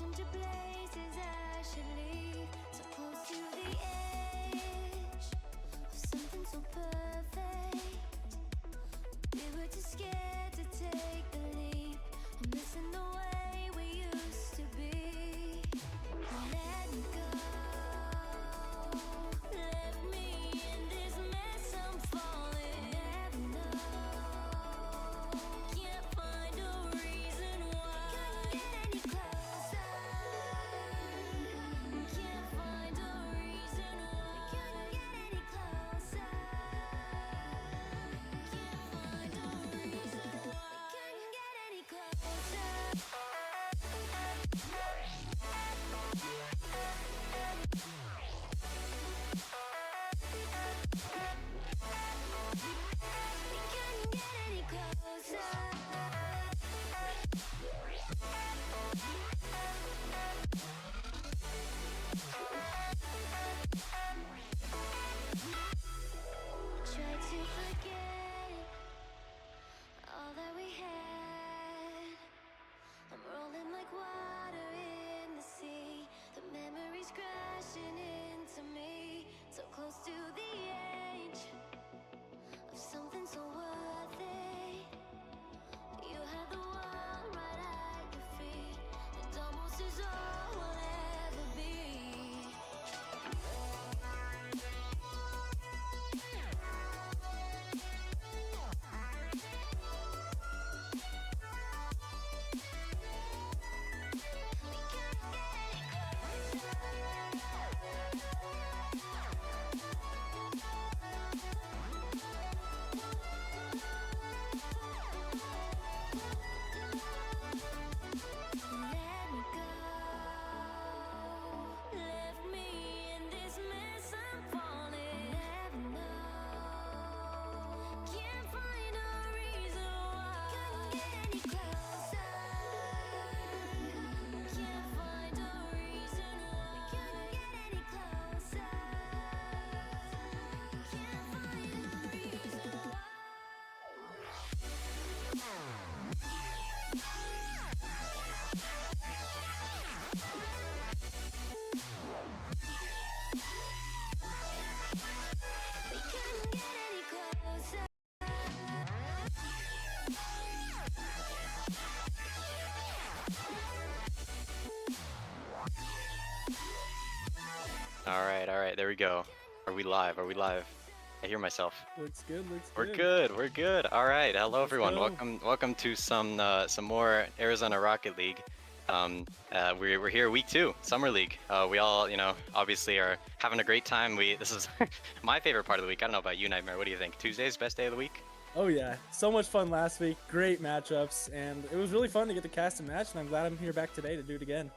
into places I should leave, so close to the edge of something so perfect. We were too scared to take the leap. I'm missing the way we used to be. Let me go. Left me in this mess I'm falling. Never know. Can't find a reason why. Couldn't get any closer. Can't find a reason why. Couldn't get any closer. Can't find a reason why. Couldn't get any closer. We couldn't get any closer. Try to forget all that we had. I'm rolling like water in the sea. The memories crashing into me. So close to the edge of something so worth it. You have the world right at your feet. It almost is all we'll ever be. Let me go. Left me in this mess I'm falling. Never know. Can't find a reason why. Couldn't get any closer. Can't find a reason why. Couldn't get any closer. Can't find a reason why. We couldn't get any closer. All right, there we go. Are we live? Are we live? I hear myself. Looks good, looks We're good. good. We're good. All right. Hello, Let's everyone. go. Welcome to some more Arizona Rocket League. We're here week 2, Summer League. We all, obviously are having a great time. This is my favorite part of the week. I don't know about you, Nightmare. What do you think? Tuesday's best day of the week? Oh yeah, so much fun last week. Great matchups, and it was really fun to get to cast a match. And I'm glad I'm here back today to do it again.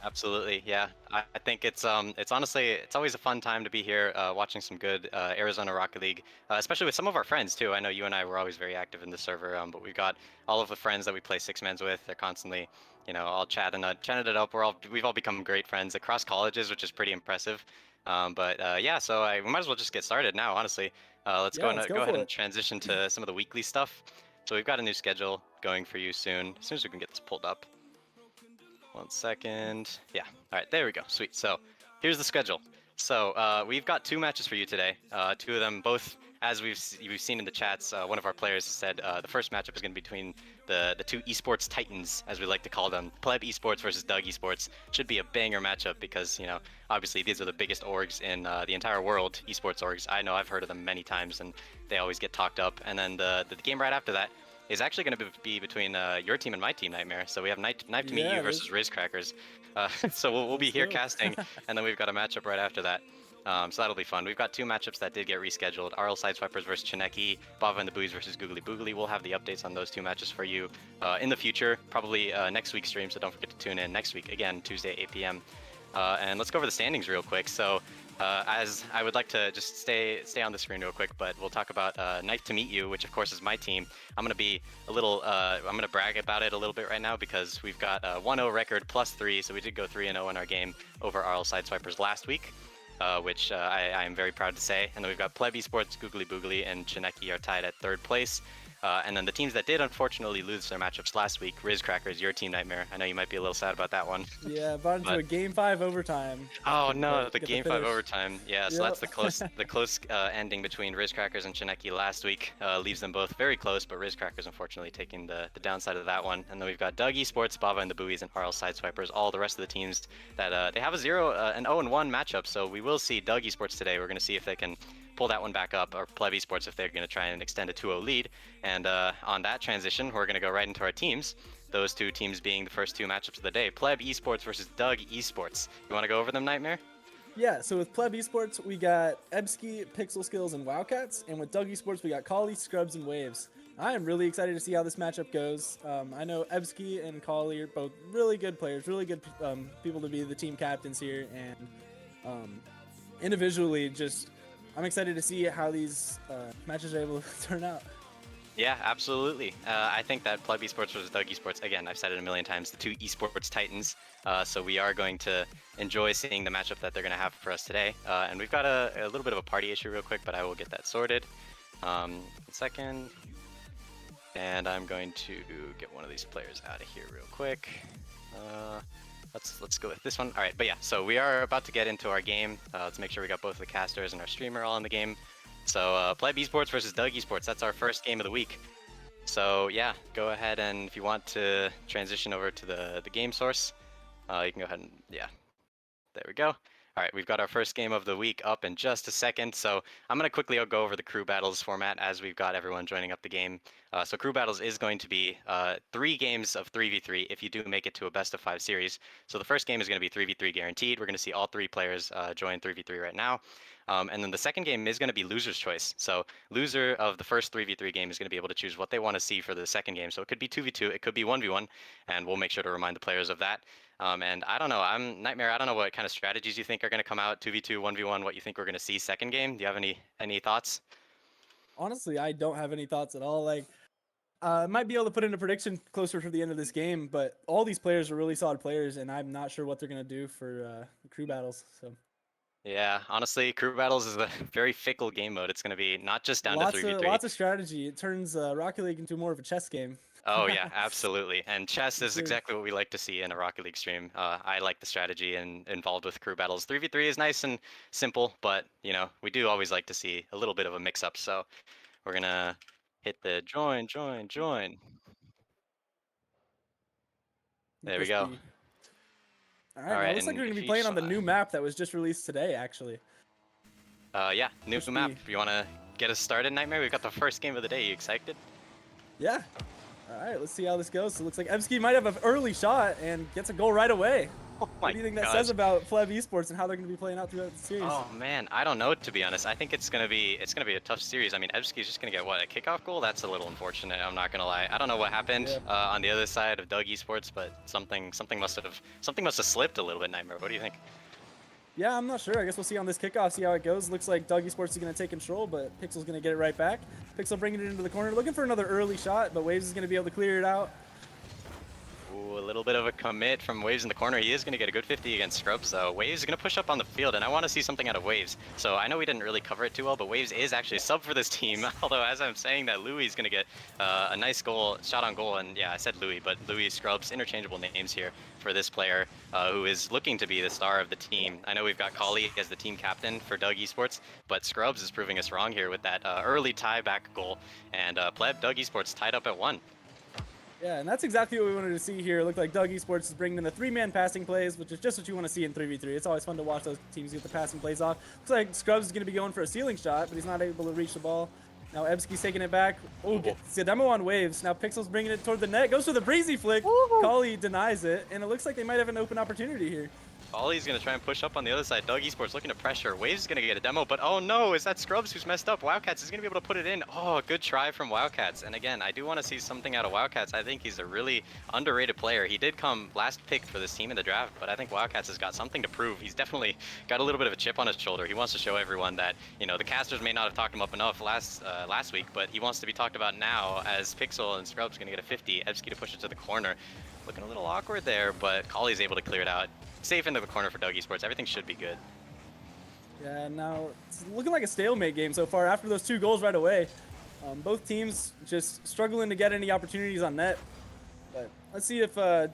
Absolutely, yeah. I think it's honestly it's always a fun time to be here watching some good Arizona Rocket League, especially with some of our friends too. I know you and I were always very active in the server, but we've got all of the friends that we play 6-mans with. They're constantly, all chatting it up. We've all become great friends across colleges, which is pretty impressive. Yeah, so we might as well just get started now. Honestly, let's Yeah, let's go go ahead for and it. transition to some of the weekly stuff. So we've got a new schedule going for you soon, as soon as we can get this pulled up. 1 second. Yeah. All right. There we go. Sweet. So here's the schedule. So we've got 2 matches for you today. 2 of them both, as we've seen in the chats. One of our players said the first matchup is going to be between the 2 esports titans, as we like to call them, Pleb Esports versus Doug Esports. Should be a banger matchup because obviously these are the biggest orgs in the entire world, esports orgs. I know I've heard of them many times, and they always get talked up. And then the game right after that is actually going to be between your team and my team, Nightmare. So we have Knife to Meet Yeah, You it versus is. Rizcrackers. So we'll be Let's here go. casting, and then we've got a matchup right after that. So that'll be fun. We've got 2 matchups that did get rescheduled. RL Sideswipers versus Chineki, Bava and the Buoys versus Googly Boogly. We'll have the updates on those 2 matches for you in the future, probably next week's stream, so don't forget to tune in next week, again, Tuesday, 8 p.m. And let's go over the standings real quick. So as I would like to just stay on the screen real quick, but we'll talk about Knife to Meet You, which of course is my team. I'm gonna be a little, I'm gonna brag about it a little bit right now because we've got a 1-0 record +3, so we did go 3-0 in our game over RL Sideswipers last week, which I am very proud to say. And then we've got Pleb Esports, Googly Boogly, and Chineki are tied at 3rd place. And then the teams that did unfortunately lose their matchups last week, Riz Crackers, your team Nightmare. I know you might be a little sad about that one. Yeah, brought into But a Game 5 overtime. oh Couldn't no, the get Game 5 finish. overtime. Yeah, so that's Yep. the close ending between Riz Crackers and Chineki last week. Leaves them both very close, but Riz Crackers unfortunately taking the downside of that one. And then we've got Doug Esports, Bava and the Buoys, and RL Sideswipers, all the rest of the teams that they have a 0-1 matchup. So we will see Doug Esports today. We're going to see if they can pull that one back up, or Pleb Esports if they're going to try and extend a 2-0 lead. And on that transition, we're going to go right into our teams. Those two teams being the first two matchups of the day. Pleb Esports versus Doug Esports. You want to go over them, Nightmare? Yeah, so with Pleb Esports, we got Ebsky, Pixel Skills, and Wildcats. And with Doug Esports, we got Kali, Scrubs, and Waves. I am really excited to see how this matchup goes. I know Ebsky and Kali are both really good players, really good people to be the team captains here. And individually, I'm excited to see how these matches are able to turn out. Yeah, absolutely. I think that Pleb Esports versus Doug Esports, again, I've said it a million times, the two esports titans. So we are going to enjoy seeing the matchup that they're going to have for us today. And we've got a little bit of a party issue real quick, but I will get that sorted. One second. And I'm going to get one of these players out of here real quick. Let's go with this one. All right, but yeah, so we are about to get into our game. Let's make sure we got both the casters and our streamer all in the game. So Pleb Esports versus Doug Esports, that's our first game of the week. So yeah, go ahead and if you want to transition over to the game source, you can go ahead and, yeah, there we go. All right, we've got our first game of the week up in just a second. So I'm going to quickly go over the crew battles format as we've got everyone joining up the game. So crew battles is going to be 3 games of 3v3 if you do make it to a best of 5 series. So the first game is going to be 3v3 guaranteed. We're going to see all 3 players join 3v3 right now. And then the second game is going to be loser's choice. So loser of the first 3v3 game is going to be able to choose what they want to see for the second game. So it could be 2v2, it could be 1v1, and we'll make sure to remind the players of that. And I don't know, Nightmare, I don't know what kind of strategies you think are going to come out, 2v2, 1v1, what you think we're going to see second game. Do you have any thoughts? Honestly, I don't have any thoughts at all. Like, might be able to put in a prediction closer to the end of this game, but all these players are really solid players, and I'm not sure what they're going to do for the crew battles. So Yeah, honestly, crew battles is a very fickle game mode. It's going to be not just down to 3v3. lots of strategy. It turns Rocket League into more of a chess game. Oh yeah, absolutely. And chess For is sure. exactly what we like to see in a Rocket League stream. I like the strategy and involved with crew battles. 3v3 is nice and simple, but you know, we do always like to see a little bit of a mix-up. So we're gonna hit the join. There we Push go. B. All All right, now it right, looks like and we're going to if be you playing just on the new map that was just released today, actually. yeah, new Push map. B. If you wanna get us started, Nightmare, we've got the first game of the day. You excited? Yeah. All right, let's see how this goes. So it looks like Evsky might have an early shot and gets a goal right away. Oh my What do you think that gosh. says about Pleb Esports and how they're going to be playing out throughout the series? Oh man, I don't know, to be honest. I think it's gonna be a tough series. I mean, Evsky is just gonna get what, a kickoff goal? That's a little unfortunate. I'm not gonna lie. I don't know what happened Yeah. on the other side of Doug Esports, but something must have slipped a little bit. Nightmare. What do you think? Yeah, I'm not sure. I guess we'll see on this kickoff, see how it goes. Looks like Doug Esports is going to take control, but Pixel's going to get it right back. Pixel bringing it into the corner, looking for another early shot, but Waves is going to be able to clear it out. Ooh, a little bit of a commit from Waves in the corner. He is going to get a good 50 against Scrubs, though. Waves is going to push up on the field, and I want to see something out of Waves. So I know we didn't really cover it too well, but Waves is actually a sub for this team. Although, as I'm saying that, Louis is going to get a nice goal, shot on goal. And yeah, I said Louis, but Louis, Scrubs, interchangeable names here for this player who is looking to be the star of the team. I know we've got Kali as the team captain for Doug Esports, but Scrubs is proving us wrong here with that early tie-back goal. And Pleb, Doug Esports tied up at 1. Yeah, and that's exactly what we wanted to see here. It looked like Doug Esports is bringing in the 3-man passing plays, which is just what you want to see in 3v3. It's always fun to watch those teams get the passing plays off. Looks like Scrubs is going to be going for a ceiling shot, but he's not able to reach the ball. Now Ebsky's taking it back. Oh, gets a demo on Waves. Now Pixel's bringing it toward the net. Goes for the breezy flick. Kali denies it, and it looks like they might have an open opportunity here. Ollie's going to try and push up on the other side. Doug Esports looking to pressure. Waves is going to get a demo, but oh no, is that Scrubs who's messed up? Wildcats is going to be able to put it in. Oh, good try from Wildcats. And again, I do want to see something out of Wildcats. I think he's a really underrated player. He did come last pick for this team in the draft, but I think Wildcats has got something to prove. He's definitely got a little bit of a chip on his shoulder. He wants to show everyone that, you know, the casters may not have talked him up enough last week, but he wants to be talked about now as Pixel and Scrubs going to get a 50. Evsky to push it to the corner. Looking a little awkward there, but Kali's able to clear it out. Safe into the corner for Doug Esports. Everything should be good. Yeah, now it's looking like a stalemate game so far after those 2 goals right away. Both teams just struggling to get any opportunities on net. But let's see if I'm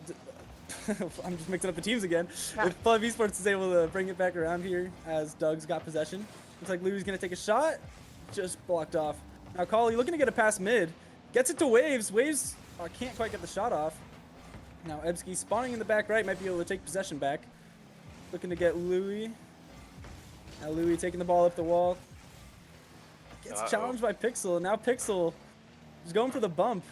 just mixing up the teams again. If Pleb Esports is able to bring it back around here as Doug's got possession. Looks like Louie's gonna take a shot. Just blocked off. Now Collie looking to get a pass mid. Gets it to Waves. Waves can't quite get the shot off. Now Ebsky spawning in the back right, might be able to take possession back. Looking to get Louie. Now Louie taking the ball up the wall. Gets challenged by Pixel, and now Pixel is going for the bump.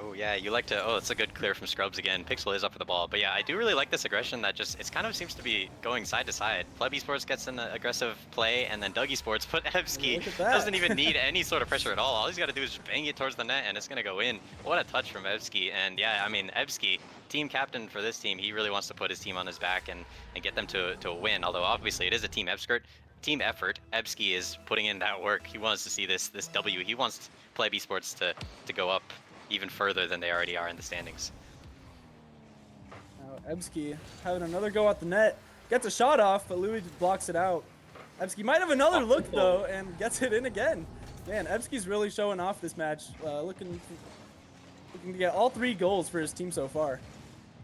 Oh yeah, you like to. Oh, it's a good clear from Scrubs again. Pixel is up for the ball, but yeah, I do really like this aggression that just it kind of seems to be going side to side. Pleb Esports gets an aggressive play, and then Doug Esports, but Evsky doesn't even need any sort of pressure at all. All he's got to do is just bang it towards the net, and it's gonna go in. What a touch from Evsky, and yeah, I mean Evsky, team captain for this team, he really wants to put his team on his back and get them to a win. Although obviously it is a team effort. Ebsky is putting in that work. He wants to see this W. He wants Pleb Esports to go up even further than they already are in the standings. Now Ebsky having another go at the net. Gets a shot off, but Louis just blocks it out. Ebsky might have another look though, and gets it in again. Man, Ebsky's really showing off this match. Looking to get all 3 goals for his team so far.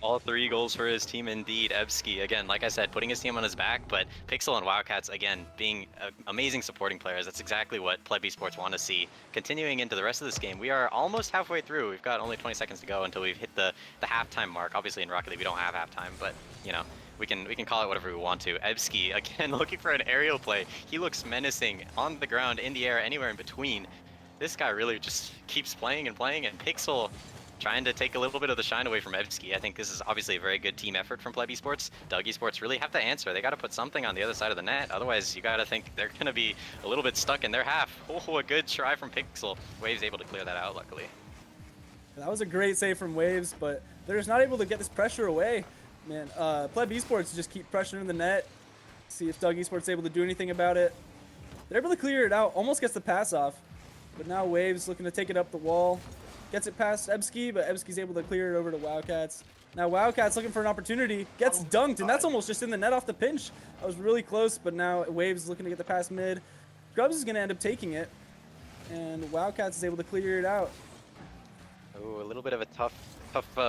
All 3 goals for his team indeed. Ebsky, again, like I said, putting his team on his back, but Pixel and Wildcats, again, being amazing supporting players. That's exactly what Pleb Esports want to see. Continuing into the rest of this game, we are almost halfway through. We've got only 20 seconds to go until we've hit the halftime mark. Obviously in Rocket League we don't have halftime, but you know, we can call it whatever we want to. Ebsky, again, looking for an aerial play. He looks menacing on the ground, in the air, anywhere in between. This guy really just keeps playing, and Pixel trying to take a little bit of the shine away from Evsky. I think this is obviously a very good team effort from Pleb Esports. Doug Esports really have to answer. They got to put something on the other side of the net. Otherwise, you got to think they're going to be a little bit stuck in their half. Oh, a good try from Pixel. Waves able to clear that out, luckily. That was a great save from Waves, but they're just not able to get this pressure away. Man, Pleb Esports just keep pressuring the net. See if Doug Esports is able to do anything about it. They're able to clear it out. Almost gets the pass off. But now Waves looking to take it up the wall. Gets it past Ebsky, but Ebsky's able to clear it over to Wildcats. Now Wildcats looking for an opportunity. Gets dunked, and that's almost just in the net off the pinch. That was really close, but now Waves is looking to get the pass mid. Scrubs is going to end up taking it, and Wildcats is able to clear it out. Oh, a little bit of a tough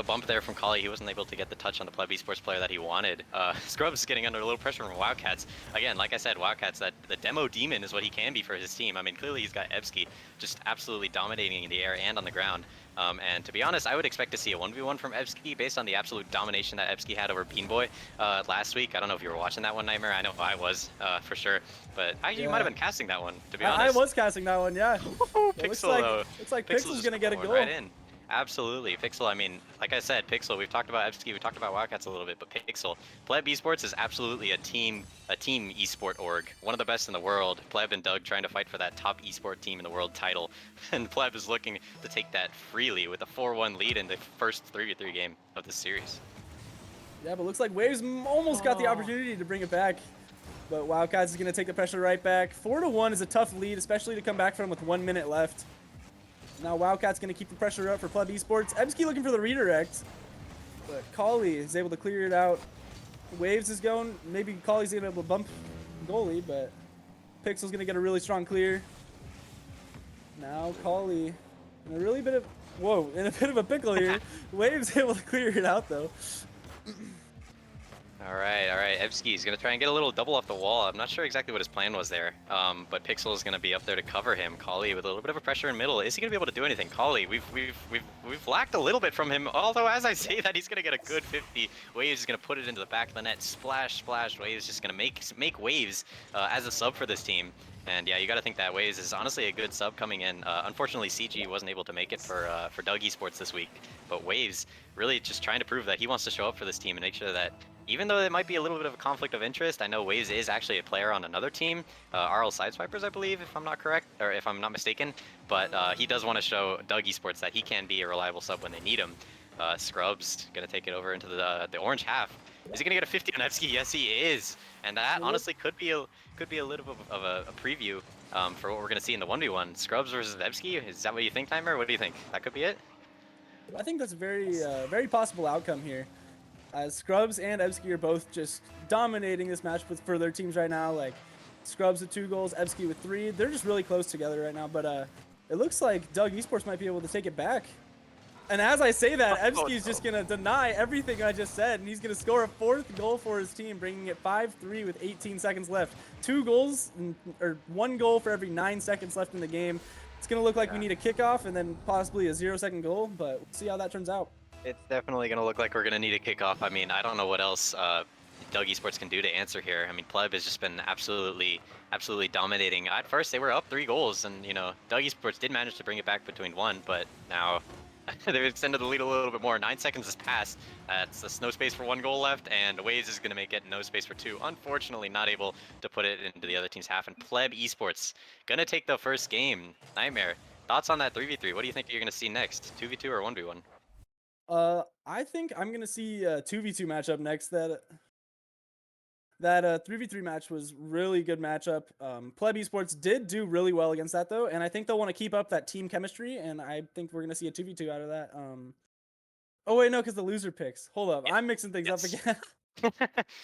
bump there from Collie. He wasn't able to get the touch on the Pleb Esports player that he wanted. Scrubs is getting under a little pressure from Wildcats. Again, like I said, Wildcats, that the demo demon is what he can be for his team. I mean, clearly he's got Ebsky just absolutely dominating in the air and on the ground. And to be honest, I would expect to see a 1v1 from Ebsky based on the absolute domination that Ebsky had over Bean Boy last week. I don't know if you were watching that one, Nightmare. I know I was, for sure. But you might have been casting that one, to be honest. I was casting that one, yeah. Pixel, though. Looks like Pixel's going to get a goal. Right in. Absolutely. Pixel, I mean, like I said, Pixel, we've talked about Ebsky, we talked about Wildcats a little bit, but Pixel, Pleb Esports is absolutely a team esport org. One of the best in the world. Pleb and Doug trying to fight for that top esport team in the world title. And Pleb is looking to take that freely with a 4-1 lead in the first 3v3 game of the series. Yeah, but looks like Waves almost got the opportunity to bring it back. But Wildcats is going to take the pressure right back. 4-1 is a tough lead, especially to come back from with 1 minute left. Now Wildcat's going to keep the pressure up for Pleb Esports. Ebsky looking for the redirect, but Collie is able to clear it out. Waves is going. Maybe Collie's able to bump goalie, but Pixel's going to get a really strong clear. Now Collie in a really bit of in a bit of a pickle here. Waves able to clear it out though. All right. Ebsky's going to try and get a little double off the wall. I'm not sure exactly what his plan was there, but Pixel is going to be up there to cover him. Collie with a little bit of a pressure in middle. Is he going to be able to do anything? Collie, we've lacked a little bit from him, although as I say that, he's going to get a good 50. Waves is going to put it into the back of the net. Splash. Waves just going to make Waves as a sub for this team. And yeah, you got to think that Waves is honestly a good sub coming in. Unfortunately, CG wasn't able to make it for Doug Esports this week, but Waves really just trying to prove that he wants to show up for this team and make sure that even though it might be a little bit of a conflict of interest, I know Waves is actually a player on another team, RL Sideswipers, I believe, if I'm not correct, or if I'm not mistaken. But he does want to show Doug Esports that he can be a reliable sub when they need him. Scrubs gonna take it over into the orange half. Is he gonna get a 50 on Evsky? Yes, he is. And that honestly could be a little bit of a preview for what we're gonna see in the 1v1. Scrubs versus Evsky. Is that what you think, Timer? What do you think? That could be it. I think that's a very possible outcome here. As Scrubs and Ebsky are both just dominating this match for their teams right now. Like, Scrubs with 2 goals, Ebsky with 3. They're just really close together right now, but it looks like Doug Esports might be able to take it back. And as I say that, Ebsky's just going to deny everything I just said, and he's going to score a 4th goal for his team, bringing it 5-3 with 18 seconds left. 2 goals, or 1 goal for every 9 seconds left in the game. It's going to look like we need a kickoff and then possibly a 0-second goal, but we'll see how that turns out. It's definitely going to look like we're going to need a kickoff. I mean, I don't know what else Doug Esports can do to answer here. I mean, Pleb has just been absolutely dominating. At first, they were up 3 goals, and, you know, Doug Esports did manage to bring it back between 1, but now they've extended the lead a little bit more. 9 seconds has passed. That's no space for 1 goal left, and Waves is going to make it no space for 2. Unfortunately, not able to put it into the other team's half. And Pleb Esports going to take the first game. Nightmare, thoughts on that 3v3? What do you think you're going to see next? 2v2 or 1v1? I think I'm going to see a 2v2 matchup next. That 3v3 match was really good matchup. Pleb Esports did do really well against that, though, and I think they'll want to keep up that team chemistry, and I think we're going to see a 2v2 out of that. Oh, wait, no, because the loser picks. Hold up. I'm mixing things up again.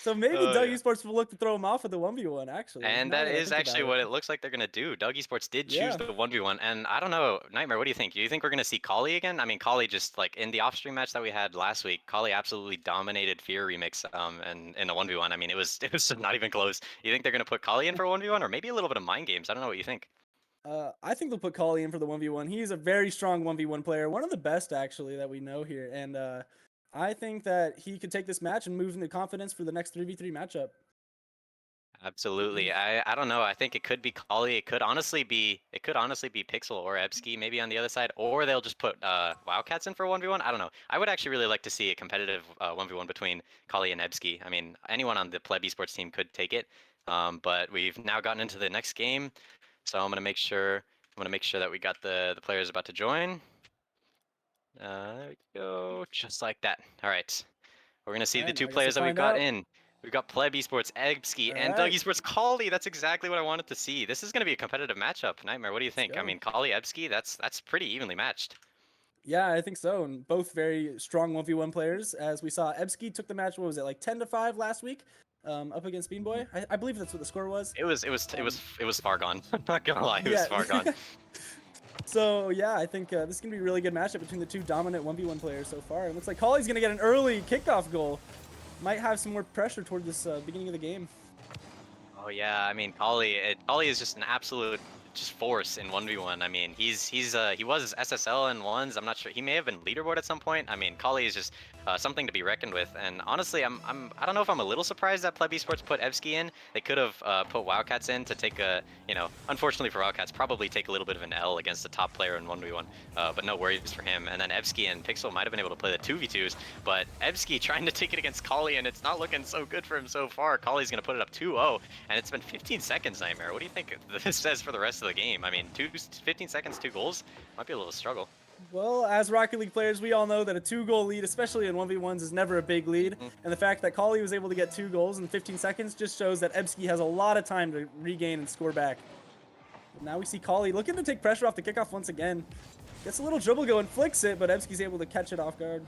So maybe Doug Esports will look to throw him off with the 1v1, actually. And that is actually what it looks like they're going to do. Doug Esports did choose the 1v1, and I don't know, Nightmare, what do you think? Do you think we're going to see Kali again? I mean, Kali just, like, in the off-stream match that we had last week, Kali absolutely dominated Fear Remix and in a 1v1. I mean, it was not even close. You think they're going to put Kali in for a 1v1, or maybe a little bit of mind games? I don't know what you think. I think they'll put Kali in for the 1v1. He's a very strong 1v1 player, one of the best, actually, that we know here, and I think that he could take this match and move into confidence for the next 3v3 matchup. Absolutely. I don't know. I think it could be Kali. It could honestly be Pixel or Ebsky maybe on the other side, or they'll just put Wildcats in for 1v1. I don't know. I would actually really like to see a competitive 1v1 between Kali and Ebsky. I mean, anyone on the Pleb Esports team could take it. But we've now gotten into the next game, so I'm gonna make sure that we got the players about to join. There we go, just like that. All right, we're gonna see the 2 players that we've got in. We've got Pleb Esports, Ebsky, and Doug Esports, Kali. That's exactly what I wanted to see. This is gonna be a competitive matchup. Nightmare, what do you think? I mean, Kali, Ebsky, that's pretty evenly matched. Yeah, I think so. And both very strong 1v1 players. As we saw, Ebsky took the match, what was it, like 10-5 last week? Up against Beanboy. I believe that's what the score was. It was far gone. I'm not gonna lie, it was far gone. So yeah, I think this is gonna be a really good matchup between the 2 dominant 1v1 players so far. It looks like Kali's gonna get an early kickoff goal. Might have some more pressure toward this beginning of the game. Oh yeah, I mean, Kali is just an absolute force in 1v1. I mean, he was SSL in ones. I'm not sure. He may have been leaderboard at some point. I mean, Kali is just something to be reckoned with. And honestly, I don't know if I'm a little surprised that Pleb Esports put Evsky in. They could have put Wildcats in to take a, unfortunately for Wildcats, probably take a little bit of an L against the top player in 1v1. But no worries for him. And then Evsky and Pixel might have been able to play the 2v2s, but Evsky trying to take it against Kali, and it's not looking so good for him so far. Kali's gonna put it up 2-0, and it's been 15 seconds, Nightmare. What do you think this says for the rest of the game? I mean, 15 seconds, 2 goals might be a little struggle. Well, as Rocket League players, we all know that a 2-goal lead, especially in 1v1s, is never a big lead. And the fact that Kali was able to get 2 goals in 15 seconds just shows that Ebsky has a lot of time to regain and score back. But now we see Kali looking to take pressure off the kickoff once again. Gets a little dribble going, flicks it, but Ebsky's able to catch it off guard.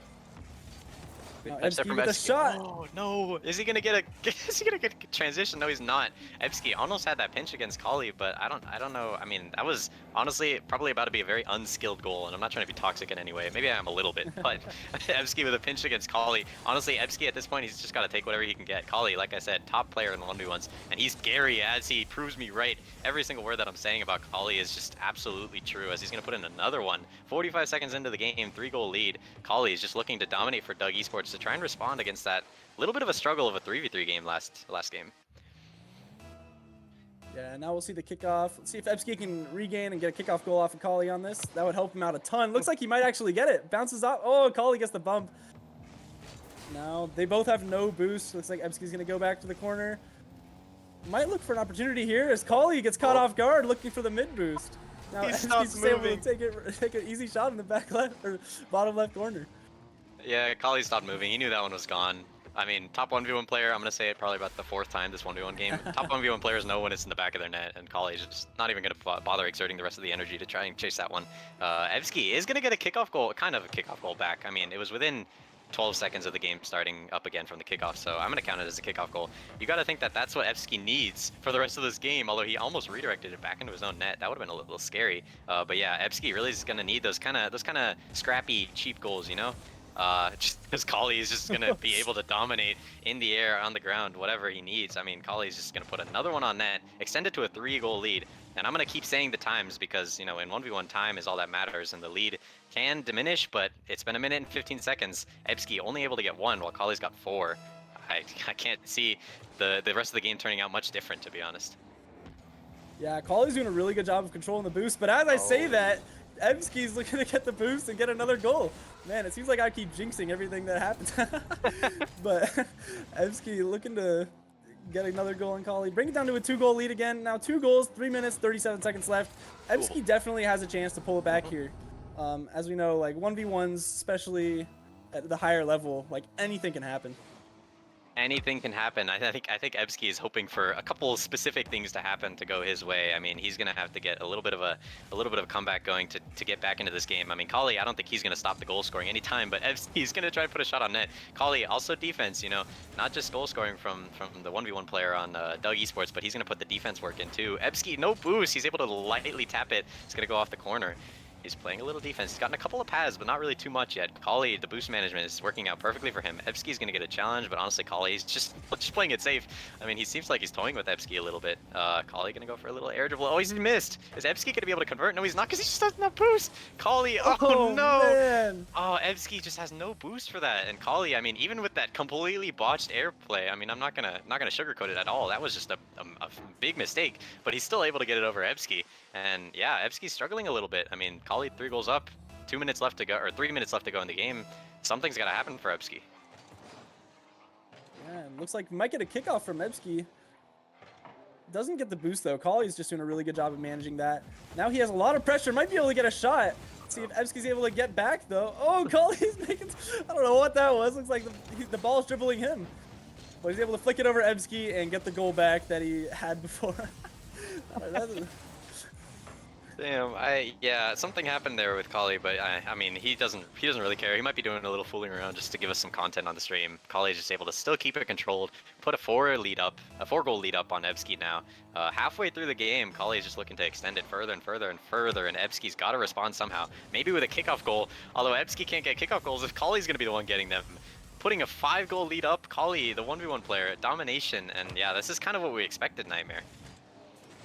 Now Ebsky with a shot. Oh no! Is he gonna get a transition? No, he's not. Ebsky almost had that pinch against Kali, but I don't know. I mean, that was honestly probably about to be a very unskilled goal, and I'm not trying to be toxic in any way. Maybe I am a little bit, but Ebsky with a pinch against Kali. Honestly, Ebsky at this point, he's just got to take whatever he can get. Kali, like I said, top player in the 1v1s, and he's scary as he proves me right. Every single word that I'm saying about Kali is just absolutely true, as he's gonna put in another one. 45 seconds into the game, 3-goal lead. Kali is just looking to dominate for Doug Esports to try and respond against that little bit of a struggle of a 3v3 game last game. Yeah, now we'll see the kickoff. Let's see if Ebsky can regain and get a kickoff goal off of Kali on this. That would help him out a ton. Looks like he might actually get it. Bounces off. Oh, Kali gets the bump. Now they both have no boost. Looks like Ebsky's gonna go back to the corner. Might look for an opportunity here as Kali gets caught off guard looking for the mid boost. Now Ebsky's able to take an easy shot in the back left or bottom left corner. Yeah, Kali stopped moving. He knew that one was gone. I mean, top 1v1 player, I'm going to say it probably about the 4th time this 1v1 game. Top 1v1 players know when it's in the back of their net, and Kali's just not even going to bother exerting the rest of the energy to try and chase that one. Evsky is going to get a kickoff goal, kind of a kickoff goal back. I mean, it was within 12 seconds of the game starting up again from the kickoff, so I'm going to count it as a kickoff goal. You got to think that that's what Evsky needs for the rest of this game, although he almost redirected it back into his own net. That would have been a little scary. But yeah, Evsky really is going to need those kind of scrappy, cheap goals, you know? Just because Kali is just going to be able to dominate in the air, on the ground, whatever he needs. I mean, Kali is just going to put another one on net, extend it to a 3-goal lead. And I'm going to keep saying the times because, you know, in 1v1 time is all that matters, and the lead can diminish, but it's been a minute and 15 seconds. Evsky only able to get 1 while Kali's got 4. I can't see the rest of the game turning out much different, to be honest. Yeah, Kali's doing a really good job of controlling the boost, but as I say that, Evsky's looking to get the boost and get another goal. Man, it seems like I keep jinxing everything that happens. But Evsky looking to get another goal on Kali. Bring it down to a 2-goal lead again. Now 2 goals, 3 minutes, 37 seconds left. Evsky definitely has a chance to pull it back here. As we know, like 1v1s, especially at the higher level, like anything can happen. Anything can happen. I think Evsky is hoping for a couple specific things to happen to go his way. I mean, he's gonna have to get a little bit of a comeback going to get back into this game. I mean, Kali, I don't think he's gonna stop the goal scoring anytime, but Evsky's gonna try to put a shot on net. Kali also defense, you know, not just goal scoring from the 1v1 player on Doug Esports, but he's gonna put the defense work in too. Evsky, no boost. He's able to lightly tap it. It's gonna go off the corner. He's playing a little defense. He's gotten a couple of pads, but not really too much yet. Kali, the boost management is working out perfectly for him. Evsky's going to get a challenge, but honestly, Kali, he's just playing it safe. I mean, he seems like he's toying with Evsky a little bit. Kali going to go for a little air dribble. Oh, he's missed. Is Evsky going to be able to convert? No, he's not, because he just doesn't have boost. Kali, oh no. Man. Oh, Evsky just has no boost for that. And Kali, I mean, even with that completely botched airplay, I mean, I'm not gonna sugarcoat it at all. That was just a big mistake, but he's still able to get it over Evsky. And yeah, Evsky's struggling a little bit. I mean, Kali 3 goals up, 2 minutes left to go, or 3 minutes left to go in the game. Something's got to happen for Evsky. Yeah, it looks like we might get a kickoff from Evsky. Doesn't get the boost though. Kali's just doing a really good job of managing that. Now he has a lot of pressure, might be able to get a shot. Let's see if Evsky's able to get back though. Oh, Kali's making, I don't know what that was. Looks like the ball's dribbling him. But he's able to flick it over Evsky and get the goal back that he had before. Damn, yeah, something happened there with Kali, but I mean, he doesn't really care. He might be doing a little fooling around just to give us some content on the stream. Kali's just able to still keep it controlled, put a 4-goal lead up on Evsky now. Halfway through the game, Kali's just looking to extend it further and further and further, and Evsky's got to respond somehow. Maybe with a kickoff goal, although Evsky can't get kickoff goals if Kali's going to be the one getting them. Putting a 5-goal lead up, Kali, the 1v1 player, domination, and yeah, this is kind of what we expected, Nightmare.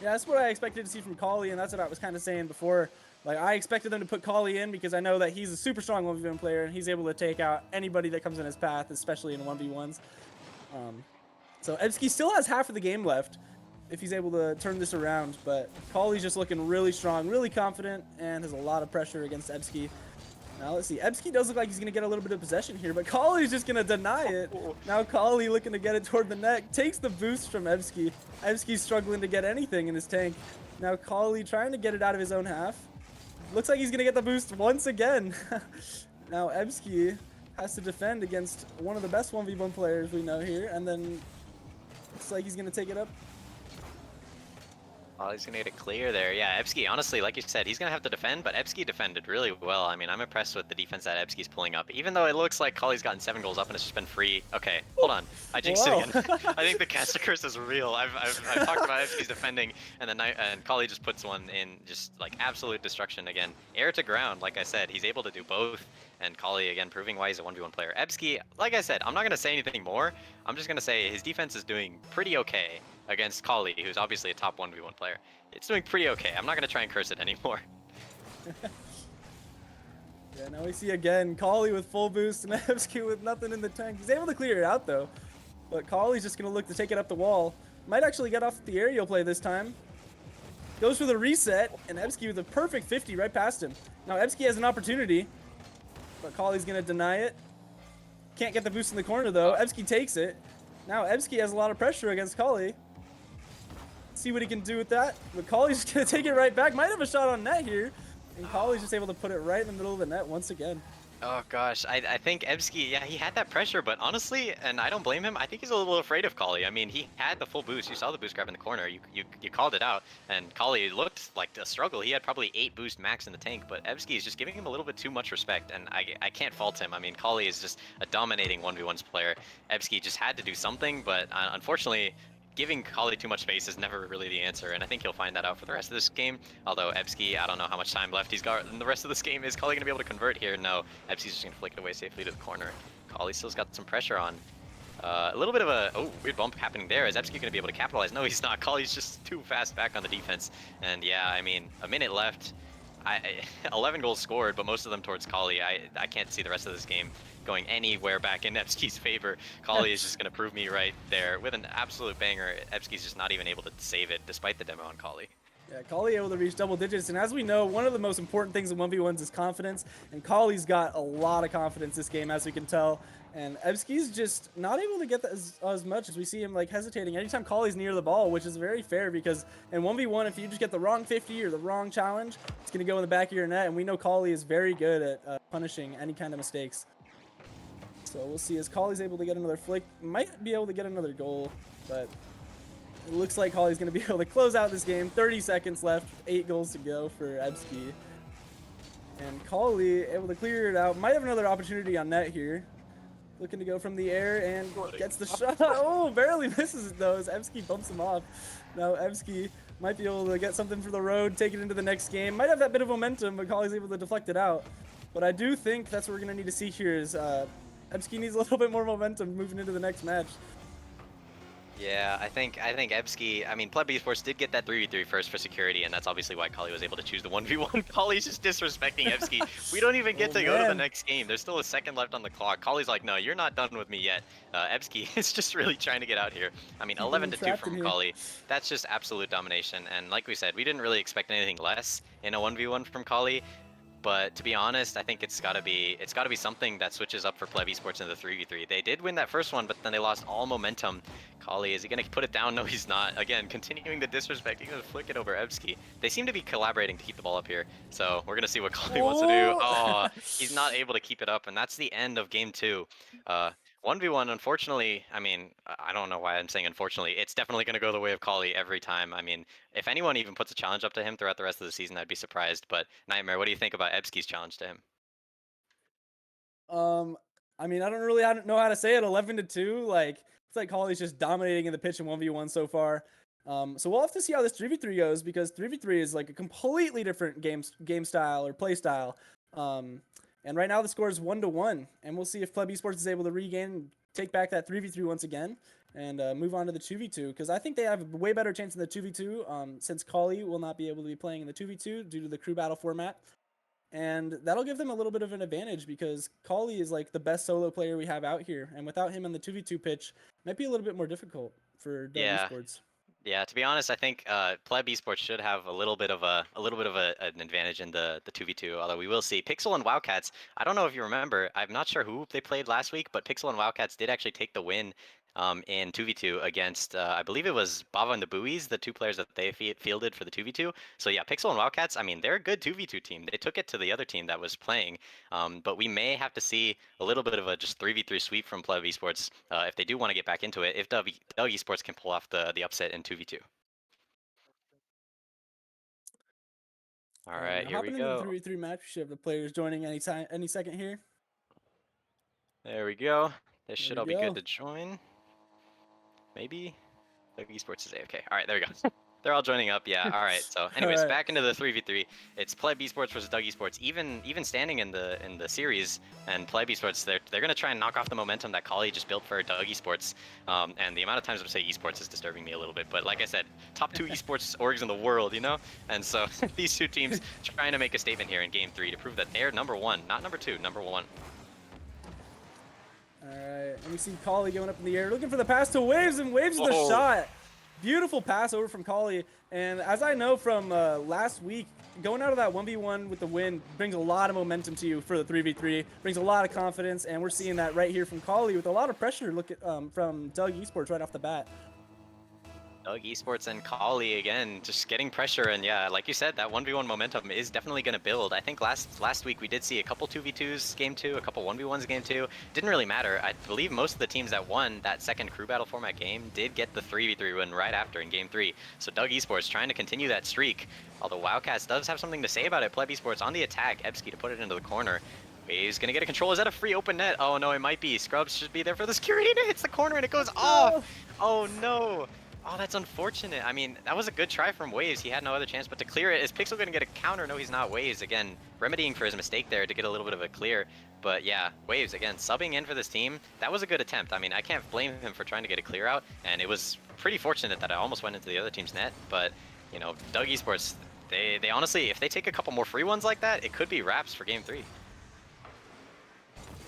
Yeah, that's what I expected to see from Kali, and that's what I was kind of saying before. Like, I expected them to put Kali in because I know that he's a super strong 1v1 player, and he's able to take out anybody that comes in his path, especially in 1v1s. So Evsky still has half of the game left if he's able to turn this around, but Kali's just looking really strong, really confident, and has a lot of pressure against Evsky. Now, let's see. Evsky does look like he's going to get a little bit of possession here, but Kali's just going to deny it. Now, Kali looking to get it toward the net. Takes the boost from Evsky. Evsky's struggling to get anything in his tank. Now, Kali trying to get it out of his own half. Looks like he's going to get the boost once again. Now, Evsky has to defend against one of the best 1v1 players we know here, and then looks like he's going to take it up. Oh, he's gonna get it clear there. Yeah, Evsky, honestly, like you said, he's gonna have to defend, but Evsky defended really well. I mean, I'm impressed with the defense that Evsky's pulling up. Even though it looks like Kali's gotten 7 goals up and it's just been free. Okay, hold on. I jinxed it again. I think the caster curse is real. I've talked about Evsky's defending, and then Kali just puts one in just like absolute destruction again. Air to ground, like I said, he's able to do both. And Kali, again, proving why he's a 1v1 player. Evsky, like I said, I'm not going to say anything more. I'm just going to say his defense is doing pretty okay against Kali, who's obviously a top 1v1 player. It's doing pretty okay. I'm not going to try and curse it anymore. Yeah, now we see again Kali with full boost and Evsky with nothing in the tank. He's able to clear it out, though. But Kali's just going to look to take it up the wall. Might actually get off the aerial play this time. Goes for the reset, and Evsky with a perfect 50 right past him. Now Evsky has an opportunity. But Kali's going to deny it. Can't get the boost in the corner, though. Evsky takes it. Now Evsky has a lot of pressure against Kali. See what he can do with that. But Kali's just going to take it right back. Might have a shot on net here. And Kali's just able to put it right in the middle of the net once again. Oh gosh, I think Ebsky, yeah, he had that pressure, but honestly, and I don't blame him, I think he's a little afraid of Kali. I mean, he had the full boost. You saw the boost grab in the corner. You called it out, and Kali looked like a struggle. He had probably 8 boost max in the tank, but Ebsky is just giving him a little bit too much respect, and I can't fault him. I mean, Kali is just a dominating 1v1s player. Ebsky just had to do something, but unfortunately, giving Kali too much space is never really the answer, and I think he'll find that out for the rest of this game. Although Ebsky, I don't know how much time left he's got in the rest of this game. Is Kali going to be able to convert here? No, Ebsky's just going to flick it away safely to the corner. Kali still's got some pressure on. A little bit of a weird bump happening there. Is Ebsky going to be able to capitalize? No, he's not. Kali's just too fast back on the defense. And yeah, I mean, a minute left. 11 goals scored, but most of them towards Kali. I can't see the rest of this game going anywhere back in Ebsky's favor. Kali is just going to prove me right there with an absolute banger. Ebsky's just not even able to save it, despite the demo on Kali. Yeah, Kali able to reach double digits, and as we know, one of the most important things in 1v1s is confidence, and Kali's got a lot of confidence this game, as we can tell, and Ebsky's just not able to get that as much as we see him like hesitating anytime Kali's near the ball, which is very fair because in 1v1, if you just get the wrong 50 or the wrong challenge, it's going to go in the back of your net, and we know Kali is very good at punishing any kind of mistakes. So we'll see as Kali's able to get another flick, might be able to get another goal, but it looks like Kali's going to be able to close out this game. 30 seconds left, 8 goals to go for Ebsky. And Kali able to clear it out. Might have another opportunity on net here. Looking to go from the air and gets the shot. Oh, barely misses it though as Ebsky bumps him off. Now Ebsky might be able to get something for the road, take it into the next game. Might have that bit of momentum, but Kali's able to deflect it out. But I do think that's what we're going to need to see here is Ebsky needs a little bit more momentum moving into the next match. Yeah, I think Ebsky, I mean, Pleb Esports did get that 3v3 first for security, and that's obviously why Kali was able to choose the 1v1. Kali's just disrespecting Ebsky. We don't even get to go to the next game. There's still a second left on the clock. Kali's like, no, you're not done with me yet. Ebsky is just really trying to get out here. I mean, 11-2 from Kali. That's just absolute domination, and like we said, we didn't really expect anything less in a 1v1 from Kali. But to be honest, I think it's gotta be something that switches up for Pleb Esports in the 3v3. They did win that first one, but then they lost all momentum. Kali, is he gonna put it down? No, he's not. Again, continuing the disrespect. He's gonna flick it over Ebsky. They seem to be collaborating to keep the ball up here. So we're gonna see what Kali wants to do. Oh, he's not able to keep it up, and that's the end of game 2. 1v1, unfortunately, I mean, I don't know why I'm saying unfortunately. It's definitely going to go the way of Kali every time. I mean, if anyone even puts a challenge up to him throughout the rest of the season, I'd be surprised. But Nightmare, what do you think about Ebsky's challenge to him? I mean, I don't know how to say it. 11-2, like it's like Kali's just dominating in the pitch in 1v1 so far. So we'll have to see how this 3v3 goes because 3v3 is like a completely different game style or play style. And right now the score is 1-1, and we'll see if Pleb Esports is able to regain, take back that 3v3 once again, and move on to the 2v2. Because I think they have a way better chance in the 2v2, since Kali will not be able to be playing in the 2v2 due to the crew battle format. And that'll give them a little bit of an advantage because Kali is like the best solo player we have out here, and without him on the 2v2 pitch, might be a little bit more difficult for Dub Esports. Yeah, to be honest, I think Pleb Esports should have a little bit of an advantage in the 2v2. Although we will see Pixel and Wildcats. I don't know if you remember. I'm not sure who they played last week, but Pixel and Wildcats did actually take the win in 2v2 against I believe it was Bava and the Buoys, the 2 players that they fielded for the 2v2. So yeah, Pixel and Wildcats. I mean, they're a good 2v2 team. They took it to the other team that was playing. But we may have to see a little bit of a just 3v3 sweep from Pleb Esports if they do want to get back into it. If Doug Esports can pull off the upset in 2v2. All right, here we go. Hopping into the 3v3 match, we should have the players joining any second here. There we go. They should all be good to join. Maybe. Doug Esports is okay. All right, there we go. They're all joining up. Yeah. All right. So, anyways, back into the 3v3. It's Pleb Esports versus Doug Esports. Even standing in the series, and Pleb Esports, they're gonna try and knock off the momentum that Kali just built for Doug Esports. And the amount of times I say esports is disturbing me a little bit. But like I said, top 2 esports orgs in the world, you know. And so these 2 teams trying to make a statement here in Game 3 to prove that they're number 1, not number 2, number 1. All right, and we see Kali going up in the air, looking for the pass to Waves, and Waves the shot. Beautiful pass over from Kali, and as I know from last week, going out of that 1v1 with the win brings a lot of momentum to you for the 3v3, brings a lot of confidence, and we're seeing that right here from Kali with a lot of pressure from Doug Esports right off the bat. Doug Esports and Kali again, just getting pressure, and yeah, like you said, that 1v1 momentum is definitely going to build. I think last week we did see a couple 2v2s game 2, a couple 1v1s game 2. Didn't really matter. I believe most of the teams that won that second crew battle format game did get the 3v3 win right after in game 3. So Doug Esports trying to continue that streak, although Wildcats does have something to say about it. Pleb Esports on the attack, Ebski to put it into the corner. He's gonna get a control. Is that a free open net? Oh no, it might be. Scrubs should be there for the security, and it hits the corner and it goes off. Oh no. Oh, that's unfortunate. I mean, that was a good try from Waves. He had no other chance but to clear it. Is Pixel going to get a counter? No, he's not. Waves, again, remedying for his mistake there to get a little bit of a clear. But yeah, Waves, again, subbing in for this team. That was a good attempt. I mean, I can't blame him for trying to get a clear out. And it was pretty fortunate that I almost went into the other team's net. But, you know, Doug Esports, they honestly, if they take a couple more free ones like that, it could be wraps for game 3.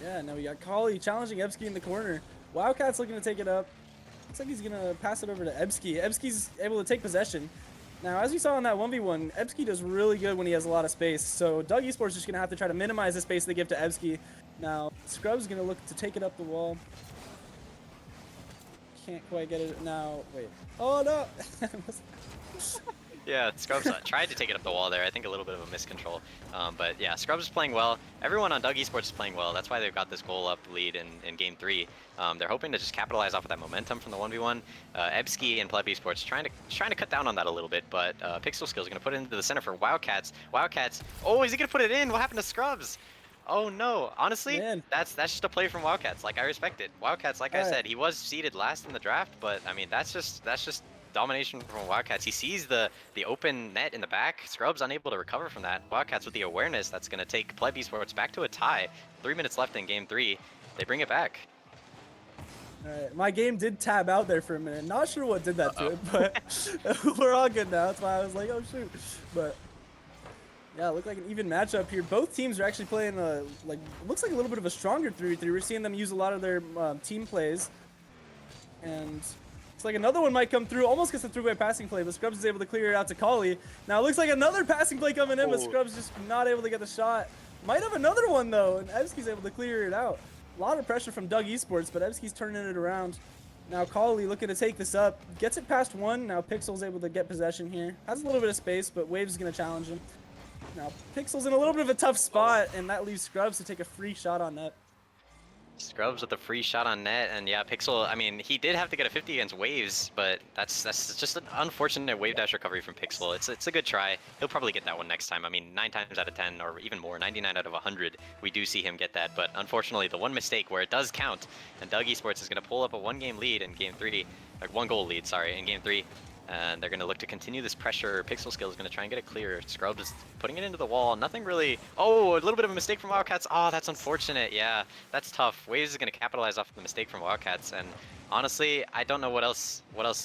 Yeah, now we got Kali challenging Ebski in the corner. Wildcats looking to take it up. Looks like he's going to pass it over to Ebski. Ebski's able to take possession. Now, as we saw in that 1v1, Ebski does really good when he has a lot of space. So Doug Esports is just going to have to try to minimize the space they give to Ebski. Now, Scrub's going to look to take it up the wall. Can't quite get it. Now, wait. Oh, no. Yeah, Scrubs tried to take it up the wall there. I think a little bit of a miscontrol. But yeah, Scrubs is playing well. Everyone on Doug Esports is playing well. That's why they've got this goal up lead in game 3. They're hoping to just capitalize off of that momentum from the 1v1. Ebski and Pleb Esports trying to cut down on that a little bit, but Pixel Skills going to put it into the center for Wildcats. Wildcats, oh, is he going to put it in? What happened to Scrubs? Oh no, honestly, Man. that's just a play from Wildcats. Like, I respect it. Wildcats, like I said, he was seeded last in the draft, but I mean, that's just domination from Wildcats. He sees the open net in the back. Scrubs unable to recover from that. Wildcats with the awareness that's going to take Pleb Esports back to a tie. 3 minutes left in game 3. They bring it back. All right, my game did tab out there for a minute. Not sure what did that to it, but we're all good now. That's why I was like, oh shoot. But yeah, it looked like an even matchup here. Both teams are actually playing looks like a little bit of a stronger 3v3. We're seeing them use a lot of their team plays, and it's like another one might come through. Almost gets a three-way passing play, but Scrubs is able to clear it out to Kali. Now it looks like another passing play coming in, but Scrubs just not able to get the shot. Might have another one though, and Ebski's able to clear it out. A lot of pressure from Doug Esports, but Ebski's turning it around. Now Kali looking to take this up. Gets it past one. Now Pixel's able to get possession here. Has a little bit of space, but Waves is going to challenge him. Now Pixel's in a little bit of a tough spot, and that leaves Scrubs to take a free shot on net. Scrubs with a free shot on net, and yeah, Pixel, I mean, he did have to get a 50 against Waves, but that's just an unfortunate wave dash recovery from Pixel. It's a good try. He'll probably get that one next time. I mean, 9 times out of 10, or even more, 99 out of 100, we do see him get that, but unfortunately, the one mistake where it does count, and Doug Esports is going to pull up a 1-game lead in game 3, like 1-goal lead, sorry, in game 3. And they're going to look to continue this pressure. Pixel Skill is going to try and get it clear. Scrubs is putting it into the wall. Nothing really... Oh, a little bit of a mistake from Wildcats. Oh, that's unfortunate. Yeah, that's tough. Waves is going to capitalize off the mistake from Wildcats. And honestly, I don't know what else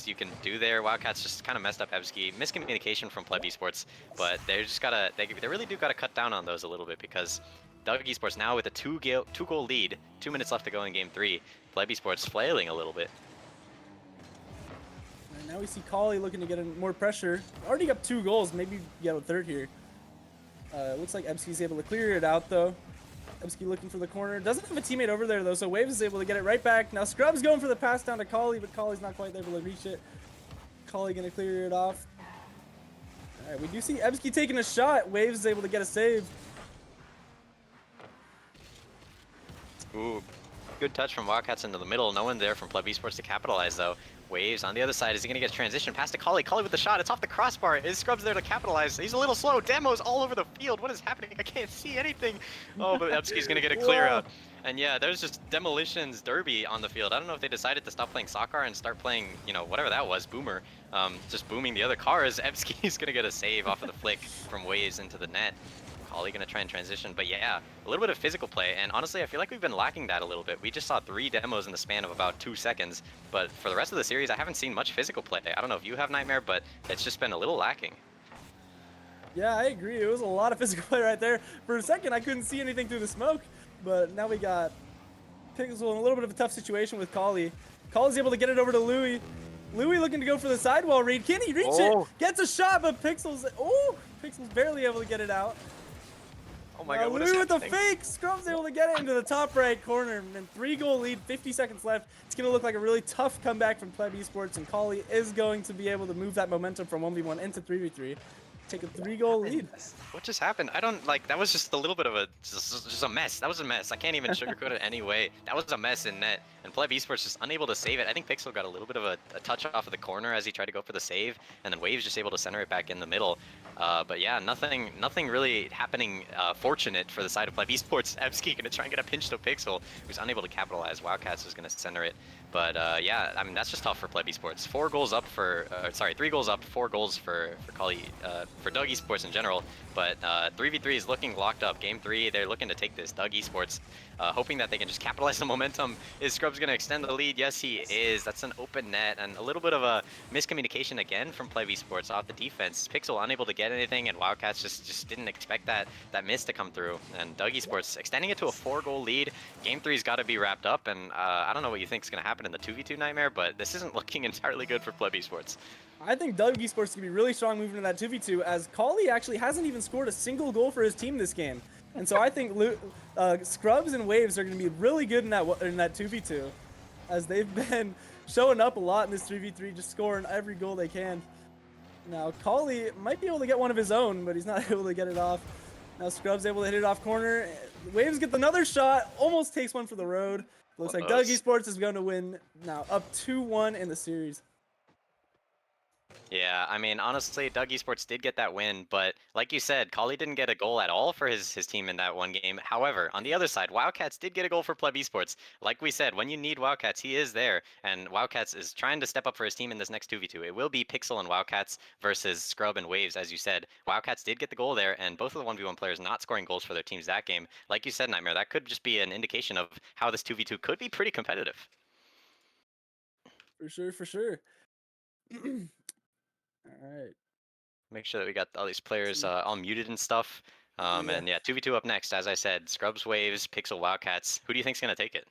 you can do there. Wildcats just kind of messed up Ebski. Miscommunication from Pleb Esports. But they just got to... They really do got to cut down on those a little bit, because Doug Esports now with a 2-goal lead. 2 minutes left to go in game 3. Pleb Esports flailing a little bit. Now we see Kali looking to get in more pressure. Already got 2 goals, maybe get a third here. Looks like Ebski's able to clear it out though. Ebski looking for the corner. Doesn't have a teammate over there though, so Waves is able to get it right back. Now Scrub's going for the pass down to Kali, but Kali's not quite able to reach it. Kali gonna clear it off. Alright, we do see Ebski taking a shot. Waves is able to get a save. Ooh, good touch from Wildcats into the middle. No one there from Pleb Esports to capitalize though. Waves on the other side. Is he going to get transition? Pass to Kali. Kali with the shot. It's off the crossbar. Is Scrubs there to capitalize? He's a little slow. Demo's all over the field. What is happening? I can't see anything. Oh, but Ebski's going to get a clear out. And yeah, there's just Demolitions Derby on the field. I don't know if they decided to stop playing soccer and start playing, you know, whatever that was, Boomer. Just booming the other cars. Ebski's going to get a save off of the flick from Waves into the net. Kali gonna try and transition, but yeah, a little bit of physical play, and honestly, I feel like we've been lacking that a little bit. We just saw 3 demos in the span of about 2 seconds, but for the rest of the series, I haven't seen much physical play. I don't know if you have, Nightmare, but it's just been a little lacking. Yeah, I agree. It was a lot of physical play right there. For a second, I couldn't see anything through the smoke, but now we got Pixel in a little bit of a tough situation with Kali. Kali's able to get it over to Louis. Louis looking to go for the sidewall read. Can he reach it? Gets a shot, but Pixel's barely able to get it out. Oh my Now god, what is Louis with the happening? fake! Scrub's able to get it into the top right corner. And then 3-goal lead, 50 seconds left. It's going to look like a really tough comeback from Pleb Esports. And Kali is going to be able to move that momentum from 1v1 into 3v3. Take a 3-goal lead. What just happened? I don't like. That was just a little bit of a just a mess. That was a mess. I can't even sugarcoat it any way. That was a mess in net, and Pleb Esports just unable to save it. I think Pixel got a little bit of a touch off of the corner as he tried to go for the save, and then Waves just able to center it back in the middle. But yeah, nothing really happening fortunate for the side of Pleb Esports. Ebski gonna try and get a pinch to Pixel, who's unable to capitalize. Wildcats is gonna center it. But yeah, I mean, that's just tough for Pleb Esports. 4 goals up for, sorry, 3 goals up, 4 goals for Kali, for Doug Esports in general. But 3v3 is looking locked up. Game 3, they're looking to take this. Doug Esports, hoping that they can just capitalize the momentum. Is Scrubs going to extend the lead? Yes, he is. That's an open net, and a little bit of a miscommunication again from Pleb Esports off the defense. Pixel unable to get anything, and Wildcats just didn't expect that miss to come through. And Doug Esports extending it to a 4-goal lead. Game 3's got to be wrapped up, and I don't know what you think is going to happen in the 2v2 nightmare, but this isn't looking entirely good for Pleb Esports. I think Doug Esports can be really strong moving to that 2v2, as Kali actually hasn't even scored a single goal for his team this game. And so I think Scrubs and Waves are going to be really good in that 2v2, as they've been showing up a lot in this 3v3, just scoring every goal they can. Now Kali might be able to get one of his own, but he's not able to get it off. Now Scrubs able to hit it off corner. Waves gets another shot, almost takes one for the road. Looks like Doug Esports is going to win now, up 2-1 in the series. Yeah, I mean, honestly, Doug Esports did get that win, but like you said, Kali didn't get a goal at all for his team in that one game. However, on the other side, Wildcats did get a goal for Pleb Esports. Like we said, when you need Wildcats, he is there, and Wildcats is trying to step up for his team in this next 2v2. It will be Pixel and Wildcats versus Scrub and Waves, as you said. Wildcats did get the goal there, and both of the 1v1 players not scoring goals for their teams that game. Like you said, Nightmare, that could just be an indication of how this 2v2 could be pretty competitive. For sure, for sure. All right. Make sure that we got all these players all muted and stuff. And yeah, 2v2 up next, as I said. Scrubs, Waves, Pixel, Wildcats. Who do you think's going to take it?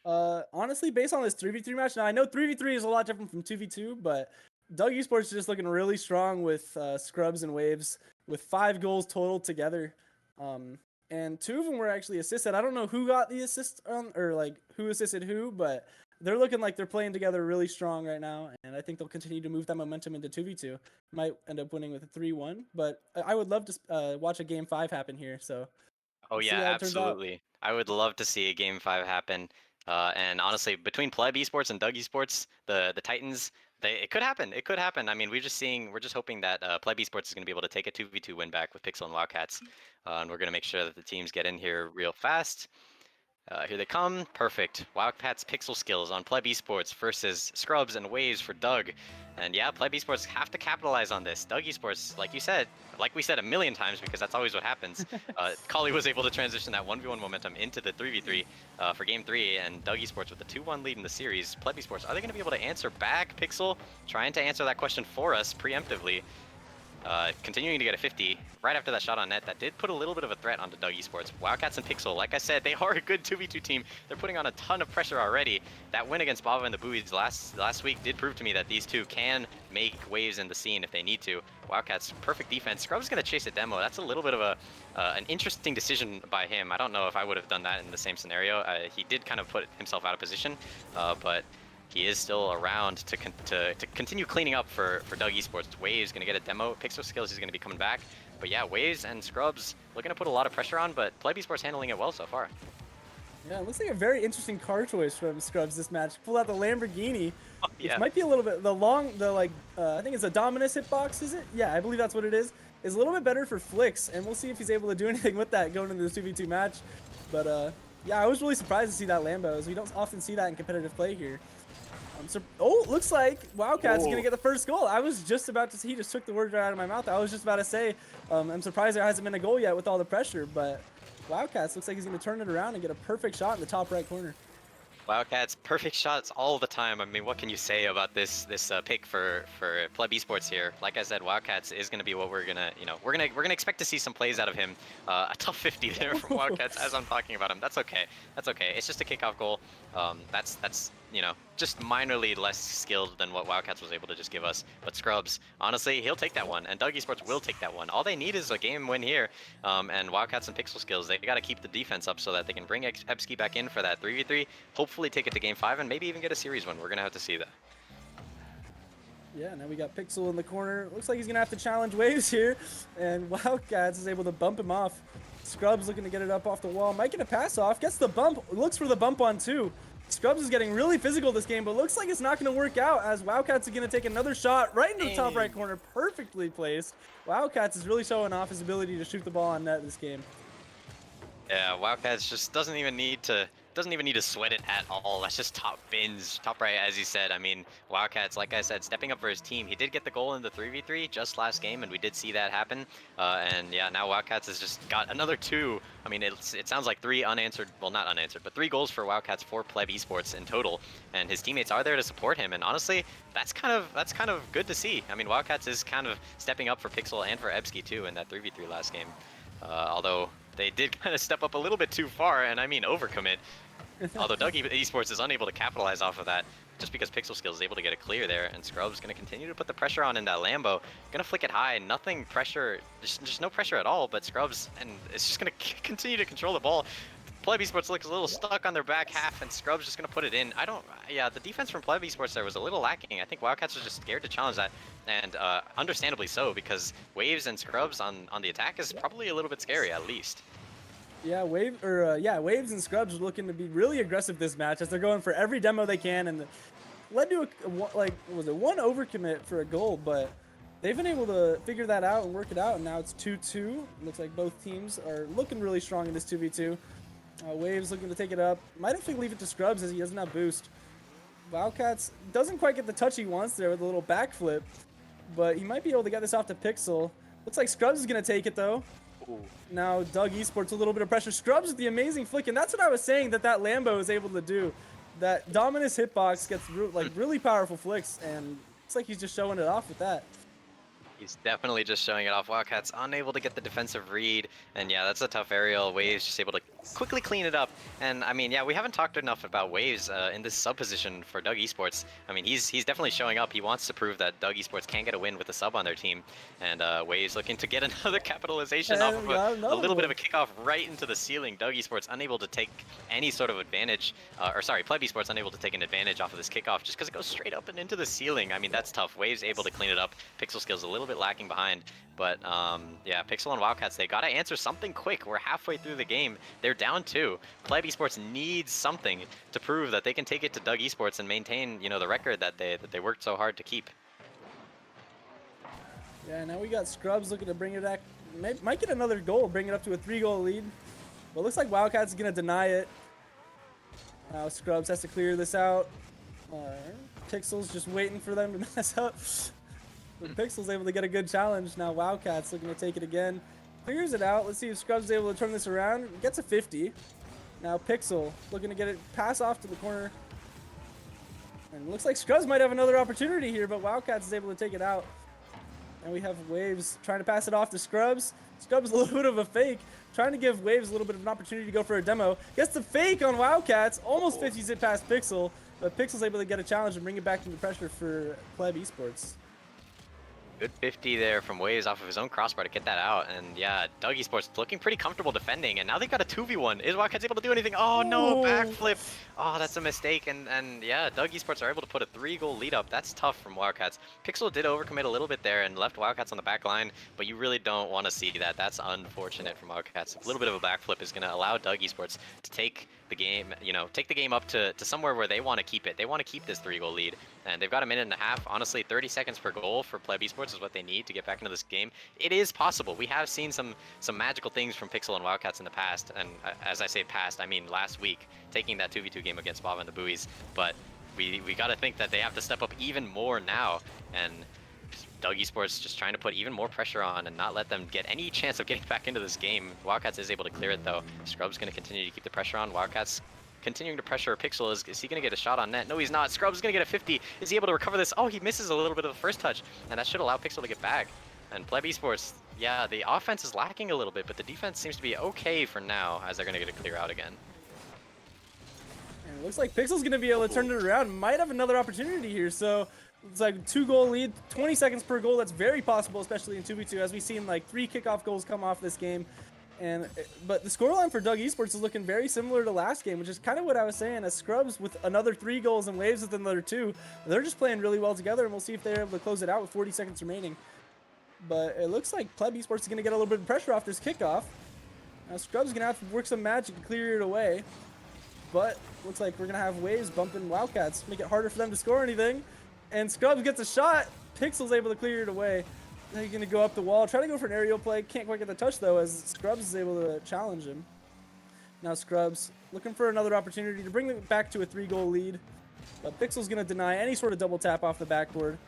Honestly, based on this 3v3 match, now I know 3v3 is a lot different from 2v2, but Doug Esports is just looking really strong with Scrubs and Waves, with 5 goals total together. And 2 of them were actually assisted. I don't know who got the assist or like who assisted who, but they're looking like they're playing together really strong right now, and I think they'll continue to move that momentum into 2v2. Might end up winning with a 3-1, but I would love to watch a game 5 happen here. So, Oh let's yeah, see how it turns out. absolutely. I would love to see a game 5 happen. And honestly, between Pleb Esports and Doug Esports, the Titans, it could happen. It could happen. I mean, we're just hoping that Pleb Esports is going to be able to take a 2v2 win back with Pixel and Wildcats. And we're going to make sure that the teams get in here real fast. Here they come. Perfect. Wildcats pixel skills on Pleb Esports versus Scrubs and Waves for Doug. And yeah, Pleb Esports have to capitalize on this. Doug Esports, like you said, like we said a million times, because that's always what happens. Kali was able to transition that 1v1 momentum into the 3v3 for game 3, and Doug Esports with the 2-1 lead in the series. Pleb Esports, are they going to be able to answer back? Pixel trying to answer that question for us preemptively. Continuing to get a 50 right after that shot on net. That did put a little bit of a threat onto Doug Esports. Wildcats and Pixel, like I said, they are a good 2v2 team. They're putting on a ton of pressure already. That win against Bava and the Buoys last week did prove to me that these two can make waves in the scene if they need to. Wildcats, perfect defense. Scrub's going to chase a demo. That's a little bit of an interesting decision by him. I don't know if I would have done that in the same scenario. He did kind of put himself out of position, but he is still around to continue cleaning up for Doug Esports. Waves going to get a demo. Pixel skills is going to be coming back. But yeah, Waves and Scrubs looking to put a lot of pressure on, but Pleb Esports handling it well so far. Yeah, it looks like a very interesting car choice from Scrubs this match. Pull out the Lamborghini. Oh, yeah. Which might be a little bit, I think it's a Dominus hitbox, is it? Yeah, I believe that's what it is. Is a little bit better for Flicks, and we'll see if he's able to do anything with that going into the 2v2 match. But yeah, I was really surprised to see that Lambo, as we don't often see that in competitive play here. So, looks like Wildcats is going to get the first goal. I was just about to say, he just took the words right out of my mouth. I was just about to say, I'm surprised there hasn't been a goal yet with all the pressure, but Wildcats looks like he's going to turn it around and get a perfect shot in the top right corner. Wildcats, perfect shots all the time. I mean, what can you say about this pick for Pleb Esports here? Like I said, Wildcats is going to be what we're gonna, we're gonna expect to see some plays out of him. A tough 50 there from Wildcats as I'm talking about him. That's okay. That's okay. It's just a kickoff goal. That's just minorly less skilled than what Wildcats was able to just give us. But Scrubs, honestly, he'll take that one, and Doug Esports will take that one. All they need is a game win here, and Wildcats and Pixel Skills, they got to keep the defense up so that they can bring Ebski back in for that 3v3, hopefully take it to Game 5, and maybe even get a series win. We're going to have to see that. Yeah, now we got Pixel in the corner. Looks like he's going to have to challenge Waves here, and Wildcats is able to bump him off. Scrubs looking to get it up off the wall. Might get a pass off. Gets the bump. Looks for the bump on two. Scrubs is getting really physical this game, but looks like it's not going to work out as Wildcats is going to take another shot right into the top right corner. Perfectly placed. Wildcats is really showing off his ability to shoot the ball on net this game. Yeah, Wildcats just doesn't even need to sweat it at all. That's just top bins, top right, as you said. I mean, Wildcats, like I said, stepping up for his team. He did get the goal in the 3v3 just last game, and we did see that happen. And yeah, now Wildcats has just got another 2. I mean, it sounds like 3 unanswered, well, not unanswered, but 3 goals for Wildcats for Pleb Esports in total. And his teammates are there to support him. And honestly, that's kind of good to see. I mean, Wildcats is kind of stepping up for Pixel and for Ebski too in that 3v3 last game. Although they did kind of step up a little bit too far, and I mean overcommit. Although Doug Esports is unable to capitalize off of that, just because Pixel Skills is able to get a clear there, and Scrub's going to continue to put the pressure on in that Lambo. Going to flick it high, nothing pressure, just no pressure at all, but Scrubs, and it's just going to continue to control the ball. Pleb Esports looks a little stuck on their back half, and Scrub's just going to put it in. Yeah, the defense from Pleb Esports there was a little lacking. I think Wildcats was just scared to challenge that, and understandably so, because Waves and Scrubs on the attack is probably a little bit scary, at least. Yeah, Waves and Scrubs are looking to be really aggressive this match as they're going for every demo they can, and led to one overcommit for a goal, but they've been able to figure that out and work it out, and now it's 2-2. Looks like both teams are looking really strong in this 2v2. Waves looking to take it up. Might have to leave it to Scrubs as he doesn't have boost. Wildcats doesn't quite get the touch he wants there with a little backflip, but he might be able to get this off to Pixel. Looks like Scrubs is going to take it though. Ooh. Now Doug Esports a little bit of pressure. Scrubs with the amazing flick, and that's what I was saying that Lambo is able to do. That Dominus hitbox gets really powerful flicks, and looks like he's just showing it off with that. He's definitely just showing it off. Wildcats unable to get the defensive read, and yeah, that's a tough aerial. Waves just able to quickly clean it up. And I mean, yeah, we haven't talked enough about Waves in this sub position for Doug Esports. I mean, he's definitely showing up. He wants to prove that Doug Esports can get a win with a sub on their team, and Waves looking to get another capitalization off of a little bit of a kickoff right into the ceiling. Doug Esports unable to take any sort of advantage, Pleb Esports unable to take an advantage off of this kickoff just because it goes straight up and into the ceiling. I mean, that's tough. Waves able to clean it up. Pixel Skills a little bit lacking behind, but yeah, Pixel and Wildcats, they gotta answer something quick. We're halfway through the game. They're down 2. Pleb Esports needs something to prove that they can take it to Doug Esports and maintain, you know, the record that they worked so hard to keep. Yeah, now we got Scrubs looking to bring it back. Might get another goal, bring it up to a 3-goal lead. But looks like Wildcats is gonna deny it. Now Scrubs has to clear this out. Pixel's just waiting for them to mess up. Pixel's able to get a good challenge. Now Wildcats looking to take it again. Clears it out. Let's see if Scrubs is able to turn this around. Gets a 50. Now Pixel looking to get it pass off to the corner. And looks like Scrubs might have another opportunity here, but Wildcats is able to take it out. And we have Waves trying to pass it off to Scrubs. Scrubs a little bit of a fake. Trying to give Waves a little bit of an opportunity to go for a demo. Gets the fake on Wildcats. Almost 50s it past Pixel. But Pixel's able to get a challenge and bring it back into pressure for Pleb Esports. Good 50 there from Waves off of his own crossbar to get that out. And yeah, Doug Esports looking pretty comfortable defending. And now they've got a 2v1. Is Wildcats able to do anything? Oh no, backflip. Oh, that's a mistake. And yeah, Doug Esports are able to put a 3-goal lead up. That's tough from Wildcats. Pixel did overcommit a little bit there and left Wildcats on the back line, but you really don't want to see that. That's unfortunate from Wildcats. A little bit of a backflip is going to allow Doug Esports to take the game, take the game up to somewhere where they want to keep it. They want to keep this 3-goal lead. And they've got a minute and a half. Honestly, 30 seconds per goal for Pleb Esports is what they need to get back into this game. It is possible. We have seen some magical things from Pixel and Wildcats in the past. And as I say past, I mean last week, taking that 2v2 game against Bava and the Buoys. But we got to think that they have to step up even more now. And Doug Esports just trying to put even more pressure on and not let them get any chance of getting back into this game. Wildcats is able to clear it though. Scrub's going to continue to keep the pressure on. Wildcats continuing to pressure Pixel. Is he going to get a shot on net? No, he's not. Scrub's going to get a 50. Is he able to recover this? Oh, he misses a little bit of the first touch, and that should allow Pixel to get back. And Pleb Esports, yeah, the offense is lacking a little bit, but the defense seems to be okay for now, as they're going to get a clear out again. And Looks like Pixel's gonna be able to turn it around. Might have another opportunity here. So it's like 2-goal lead, 20 seconds per goal. That's very possible, especially in 2v2, as we've seen like 3 kickoff goals come off this game. But the scoreline for Doug Esports is looking very similar to last game, which is kind of what I was saying. As Scrubs with another 3 goals and Waves with another 2, they're just playing really well together, and we'll see if they're able to close it out with 40 seconds remaining. But it looks like Pleb Esports is going to get a little bit of pressure off this kickoff. Now Scrubs is going to have to work some magic to clear it away. But looks like we're going to have Waves bumping Wildcats, make it harder for them to score anything. And Scrubs gets a shot. Pixel's able to clear it away. Now he's going to go up the wall, try to go for an aerial play. Can't quite get the touch, though, as Scrubs is able to challenge him. Now Scrubs looking for another opportunity to bring it back to a 3-goal lead. But Pixel's going to deny any sort of double tap off the backboard.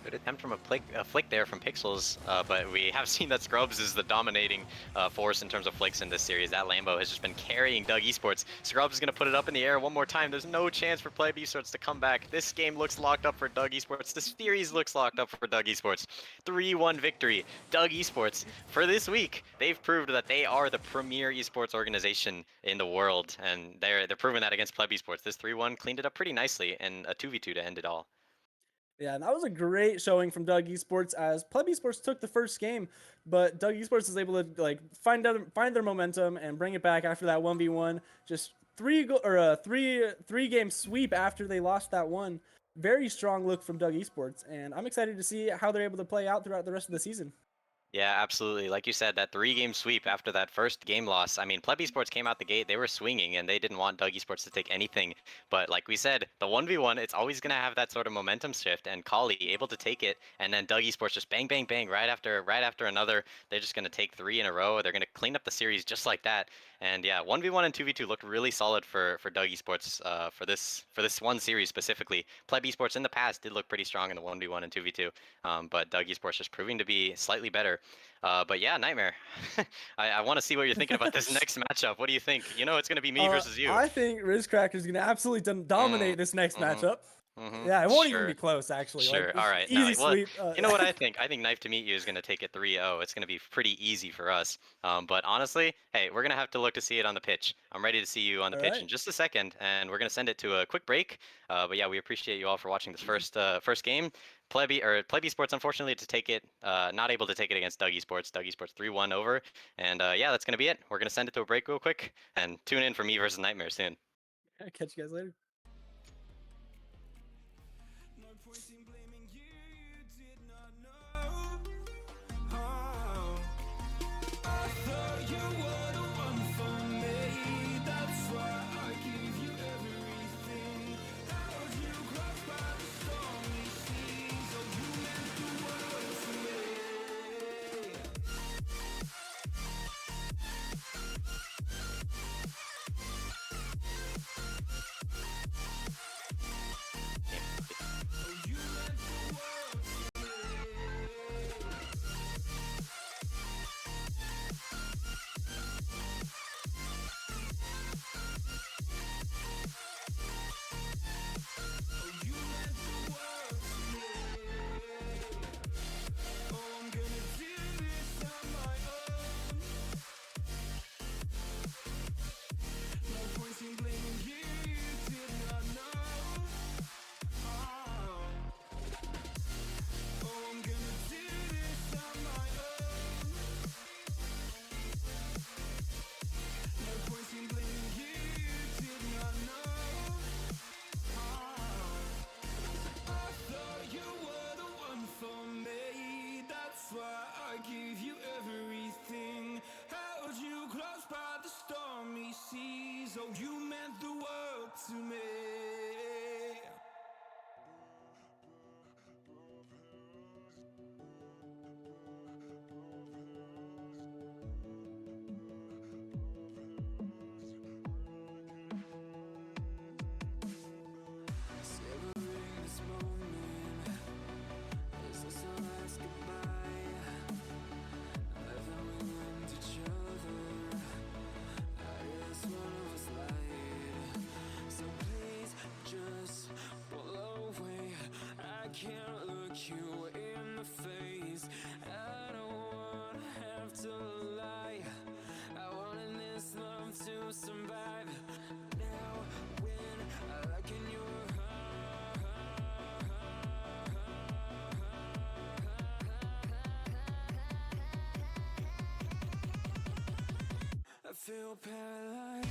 Good attempt from a flick there from Pixels, but we have seen that Scrubs is the dominating force in terms of flicks in this series. That Lambo has just been carrying Doug Esports. Scrubs is going to put it up in the air one more time. There's no chance for Pleb Esports to come back. This game looks locked up for Doug Esports. This series looks locked up for Doug Esports. 3-1 victory. Doug Esports, for this week, they've proved that they are the premier esports organization in the world, and they're proving that against Pleb Esports. This 3-1 cleaned it up pretty nicely, and a 2v2 to end it all. Yeah, and that was a great showing from Doug Esports, as Pleb Esports took the first game, but Doug Esports is able to like find their momentum and bring it back after that 1v1. Just three game sweep after they lost that one. Very strong look from Doug Esports, and I'm excited to see how they're able to play out throughout the rest of the season. Yeah, absolutely. Like you said, that 3-game sweep after that first game loss. I mean, Pleb Esports came out the gate, they were swinging, and they didn't want Doug Esports to take anything. But like we said, the 1v1, it's always going to have that sort of momentum shift, and Kali able to take it, and then Doug Esports just bang, bang, bang, right after another. They're just going to take 3 in a row. They're going to clean up the series just like that. And yeah, 1v1 and 2v2 looked really solid for Doug Esports for this one series specifically. Pleb Esports in the past did look pretty strong in the 1v1 and 2v2, but Doug Esports just proving to be slightly better. But yeah, Nightmare. I want to see what you're thinking about this next matchup. What do you think? You know it's going to be me versus you. I think Rizcracker is going to absolutely dominate this next matchup. Yeah, it won't even be close, actually. Sure. Like, All right. easy Well, sweep. you know what I think? I think Knife to Meet You is going to take it 3-0. It's going to be pretty easy for us. But honestly, hey, we're going to have to look to see it on the pitch. I'm ready to see you on the pitch in just a second, and we're going to send it to a quick break. But yeah, we appreciate you all for watching this first game. Pleb Esports, unfortunately, to take it, not able to take it against Doug Esports. Doug Esports 3-1 over. And yeah, that's going to be it. We're going to send it to a break real quick, and tune in for me versus Nightmare soon. Catch you guys later. You meant the world to me. Savoring this moment. Is this our last goodbye? Everything we learned each other. I guess one of us lied. feel paralyzed.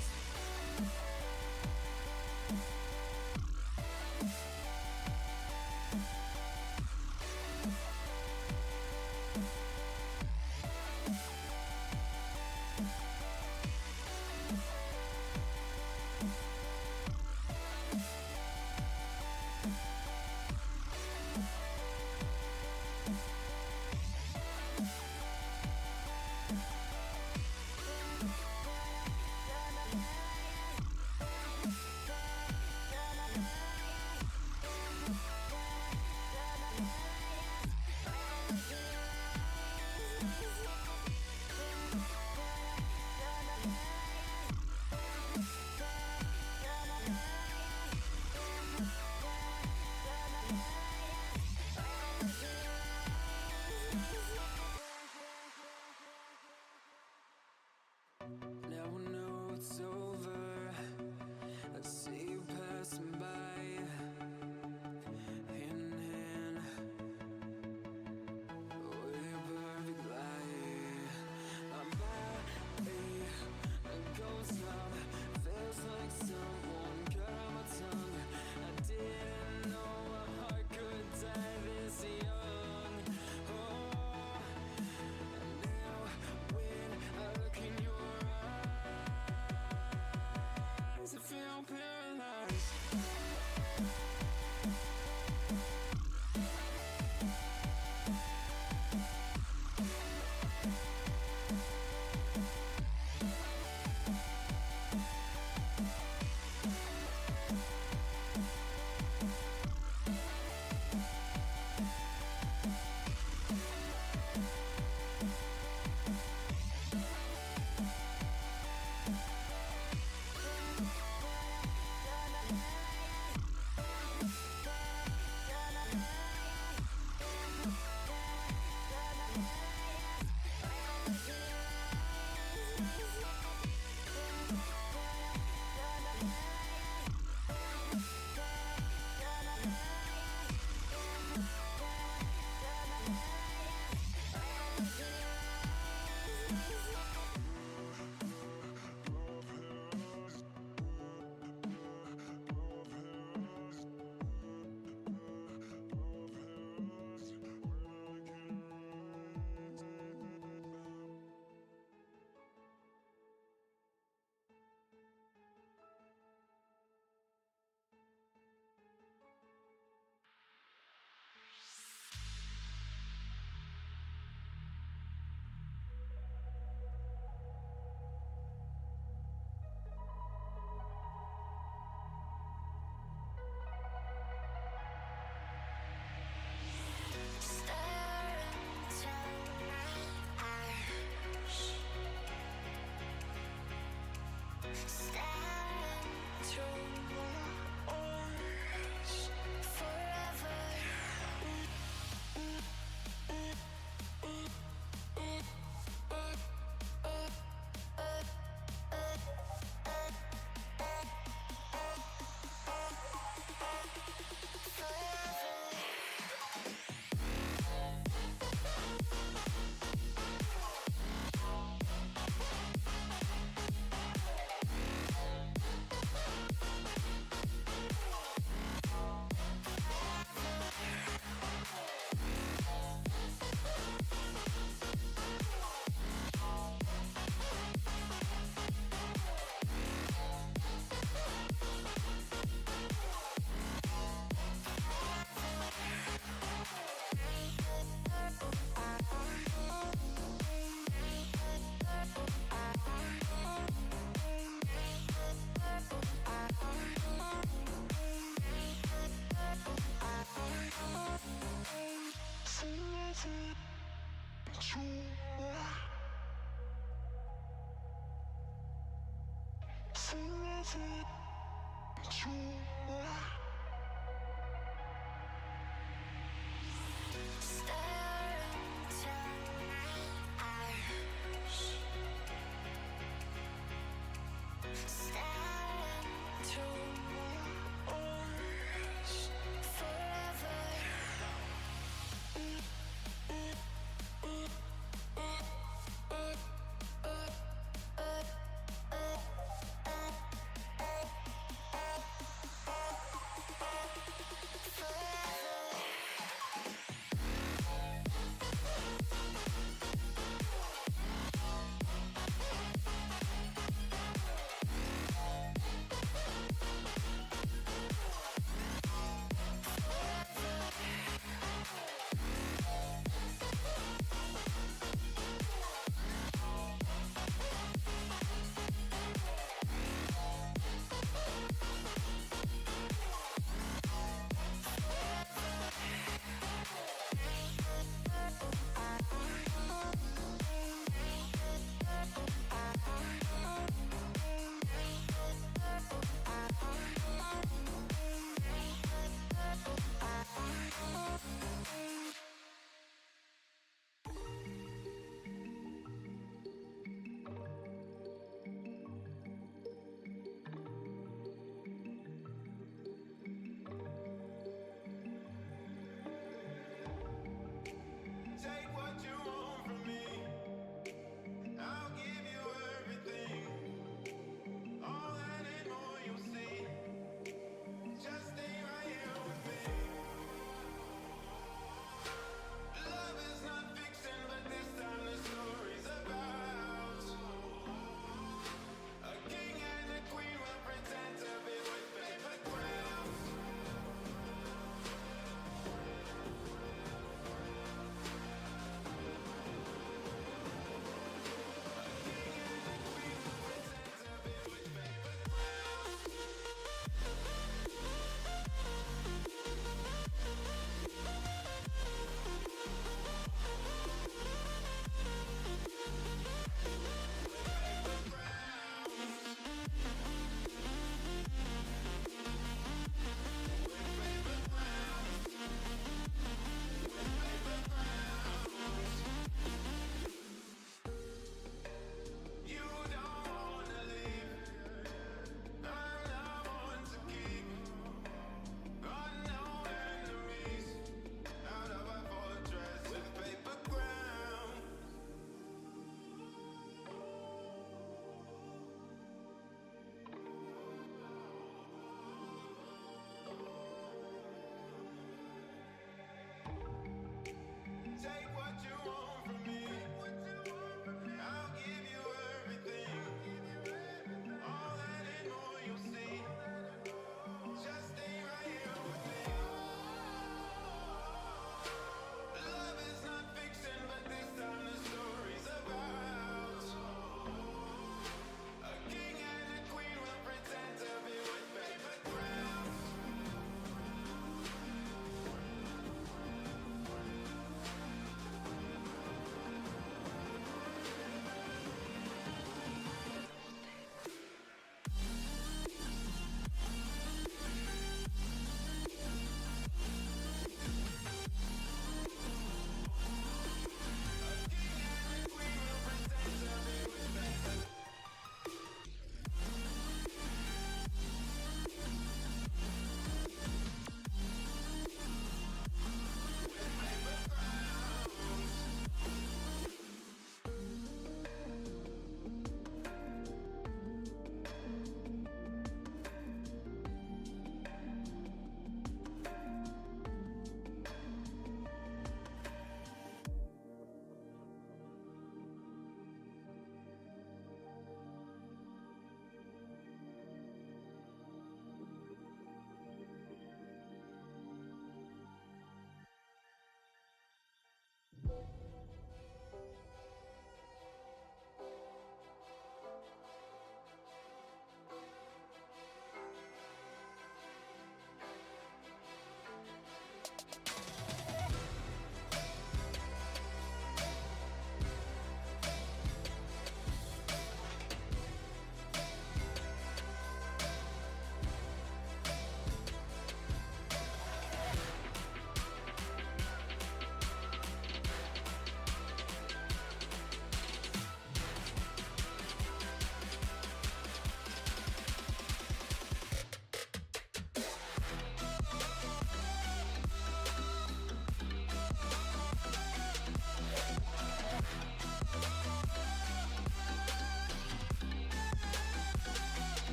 Now I know it's over. I see you passing by, hand in hand, with your perfect light. My body, a ghost town, feels like someone cut out my tongue. I didn't know a heart could die this young. Oh, now when I look in your eyes, I feel paralyzed.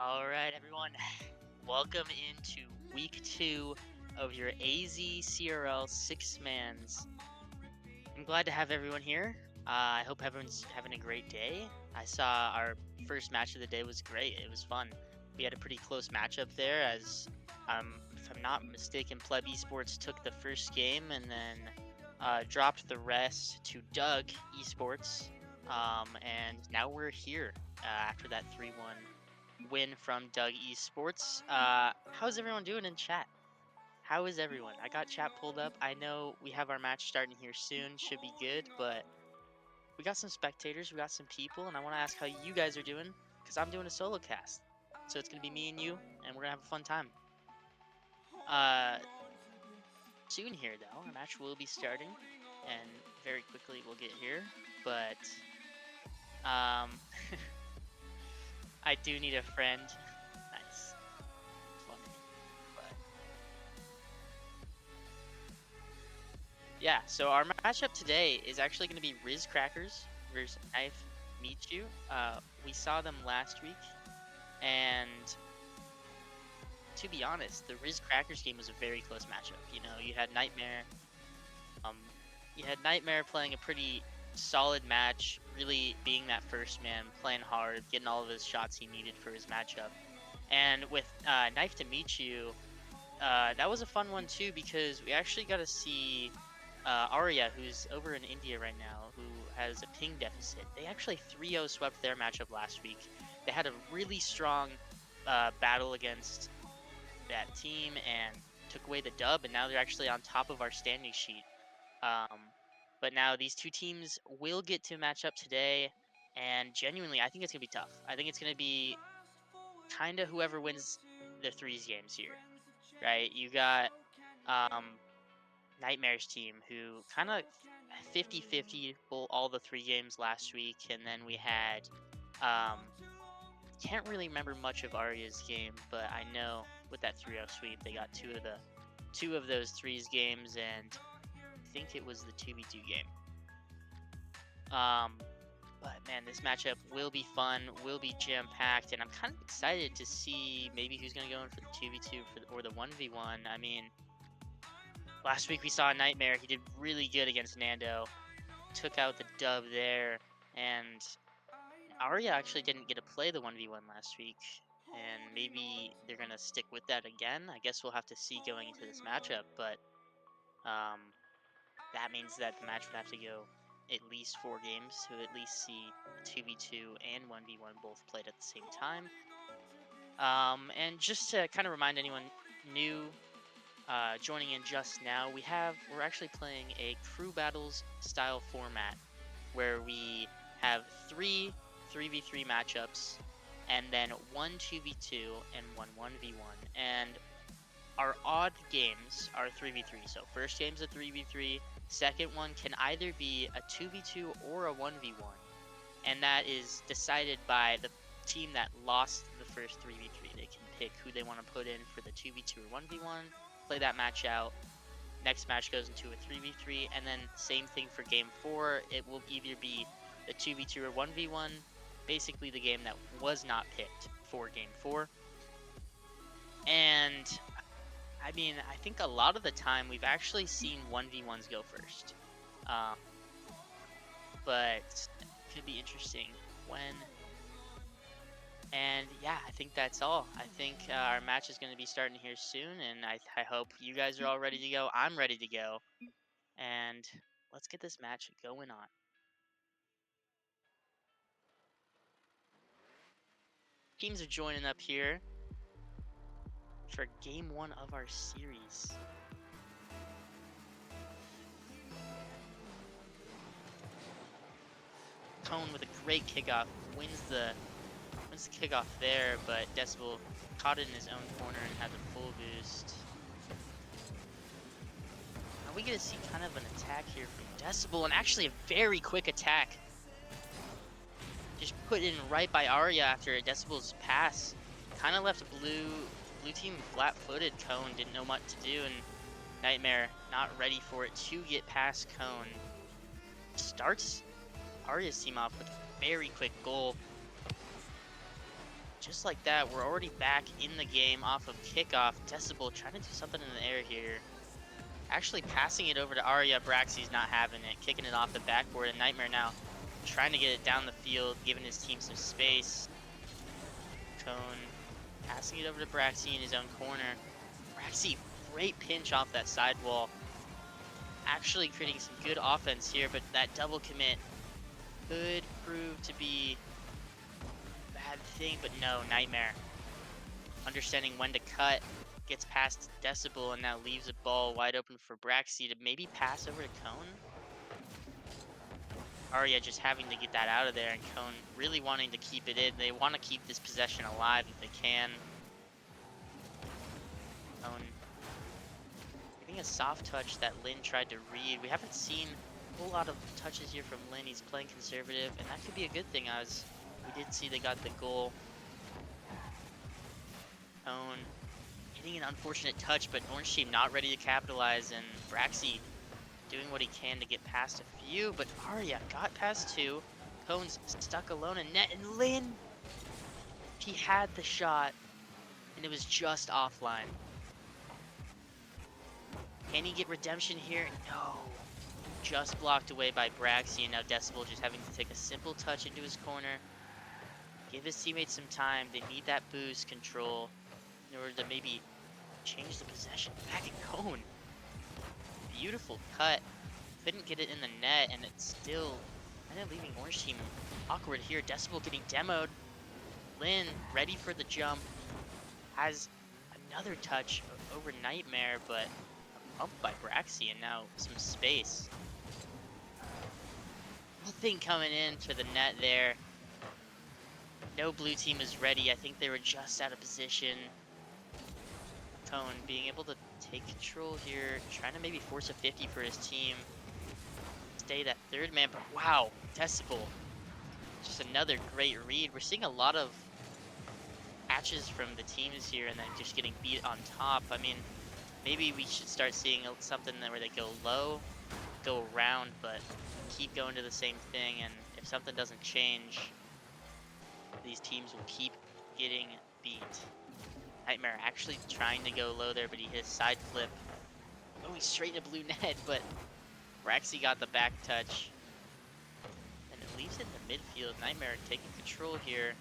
All right, everyone. Welcome into week 2 of your AZ CRL six mans. I'm glad to have everyone here. I hope everyone's having a great day. I saw our first match of the day was great. It was fun. We had a pretty close matchup there, as if I'm not mistaken, Pleb Esports took the first game and then dropped the rest to Doug Esports. And now we're here after that 3-1 win from Doug Esports. How's everyone doing in chat? How is everyone? I got chat pulled up. I know we have our match starting here soon. Should be good, but we got some spectators, we got some people, and I want to ask how you guys are doing, because I'm doing a solo cast. So it's going to be me and you, and we're going to have a fun time. Soon here, though, our match will be starting, and very quickly we'll get here. But I do need a friend. Nice. Funny. But yeah, so our matchup today is actually going to be Riz Crackers versus Knife Michu. We saw them last week, and to be honest, the Riz Crackers game was a very close matchup. You know, um, you had Nightmare playing a pretty solid match, really being that first man, playing hard, getting all of his shots he needed for his matchup. And with Knife to Michu, that was a fun one too, because we actually got to see Arya, who's over in India right now, who has a ping deficit. They actually 3-0 swept their matchup last week. They had a really strong battle against that team and took away the dub, and now they're actually on top of our standing sheet. But now these two teams will get to match up today, and genuinely, I think it's going to be tough. I think it's going to be kind of whoever wins the threes games here, right? You got Nightmare's team, who kind of 50-50 all the 3 games last week, and then we had can't really remember much of Arya's game, but I know with that 3-0 sweep they got two of those threes games, and I think it was the 2v2 game. But man, this matchup will be fun, will be jam-packed, and I'm kind of excited to see maybe who's going to go in for the 2v2 or the 1v1. I mean, last week we saw Nightmare. He did really good against Nando, took out the dub there, and Arya actually didn't get to play the 1v1 last week, and maybe they're going to stick with that again. I guess we'll have to see going into this matchup, but that means that the match would have to go at least 4 games to at least see 2v2 and 1v1 both played at the same time. And just to kind of remind anyone new joining in just now, we're actually playing a crew battles style format where we have 3-3v3 matchups, and then 1-2v2 and 1-1v1. And our odd games are 3v3. So first game's a 3v3, second one can either be a 2v2 or a 1v1. And that is decided by the team that lost the first 3v3. They can pick who they want to put in for the 2v2 or 1v1, play that match out. Next match goes into a 3v3, and then same thing for game 4. It will either be the 2v2 or 1v1, basically the game that was not picked for game 4. And I mean, I think a lot of the time we've actually seen 1v1s go first. But it could be interesting when. And yeah, I think that's all. I think our match is going to be starting here soon, and I hope you guys are all ready to go. I'm ready to go. And let's get this match going on. Teams are joining up here for game 1 of our series. Cone with a great kickoff wins the kickoff there, but Decibel caught it in his own corner and had the full boost. Are we gonna see kind of an attack here from Decibel, and actually a very quick attack? Just put in right by Arya after Decibel's pass. Kind of left blue team flat-footed. Cone didn't know what to do, and Nightmare not ready for it to get past Cone. Starts Arya's team off with a very quick goal. just like that, we're already back in the game off of kickoff. Decibel trying to do something in the air here. Actually passing it over to Arya. Braxi's not having it. Kicking it off the backboard. And Nightmare now trying to get it down the field, giving his team some space. Cone passing it over to Braxi in his own corner. Braxi, great pinch off that sidewall. Actually creating some good offense here, but that double commit could prove to be a bad thing, but no, Nightmare. Understanding when to cut, gets past Decibel, and now leaves a ball wide open for Braxi to maybe pass over to Cone. Arya just having to get that out of there, and Cone really wanting to keep it in. They want to keep this possession alive if they can. Cone getting a soft touch that Lin tried to read. We haven't seen a whole lot of touches here from Lin. He's playing conservative, and that could be a good thing, as we did see they got the goal. Cone getting an unfortunate touch, but Orange team not ready to capitalize, and Braxi doing what he can to get past a few, but Arya got past two. Cone's stuck alone in net, and Lin, he had the shot, and it was just offline. Can he get redemption here? No. Just blocked away by Braxi, and now Decibel just having to take a simple touch into his corner. Give his teammates some time. They need that boost control in order to maybe change the possession back at Cone. Beautiful cut. Couldn't get it in the net, and it's still kind of leaving Orange team awkward here. Decibel getting demoed. Lin ready for the jump. Has another touch over Nightmare, but pumped by Braxi, and now some space. Nothing coming into the net there. No blue team is ready. I think they were just out of position. Cone being able to take control here, trying to maybe force a 50 for his team. Stay that third man, but wow, Decibel. Just another great read. We're seeing a lot of patches from the teams here and then just getting beat on top. I mean, maybe we should start seeing something where they go low, go around, but keep going to the same thing. And if something doesn't change, these teams will keep getting beat. Nightmare actually trying to go low there, but he hit a side flip. Going straight to blue net, but Braxi got the back touch. And it leaves it in the midfield. Nightmare taking control here.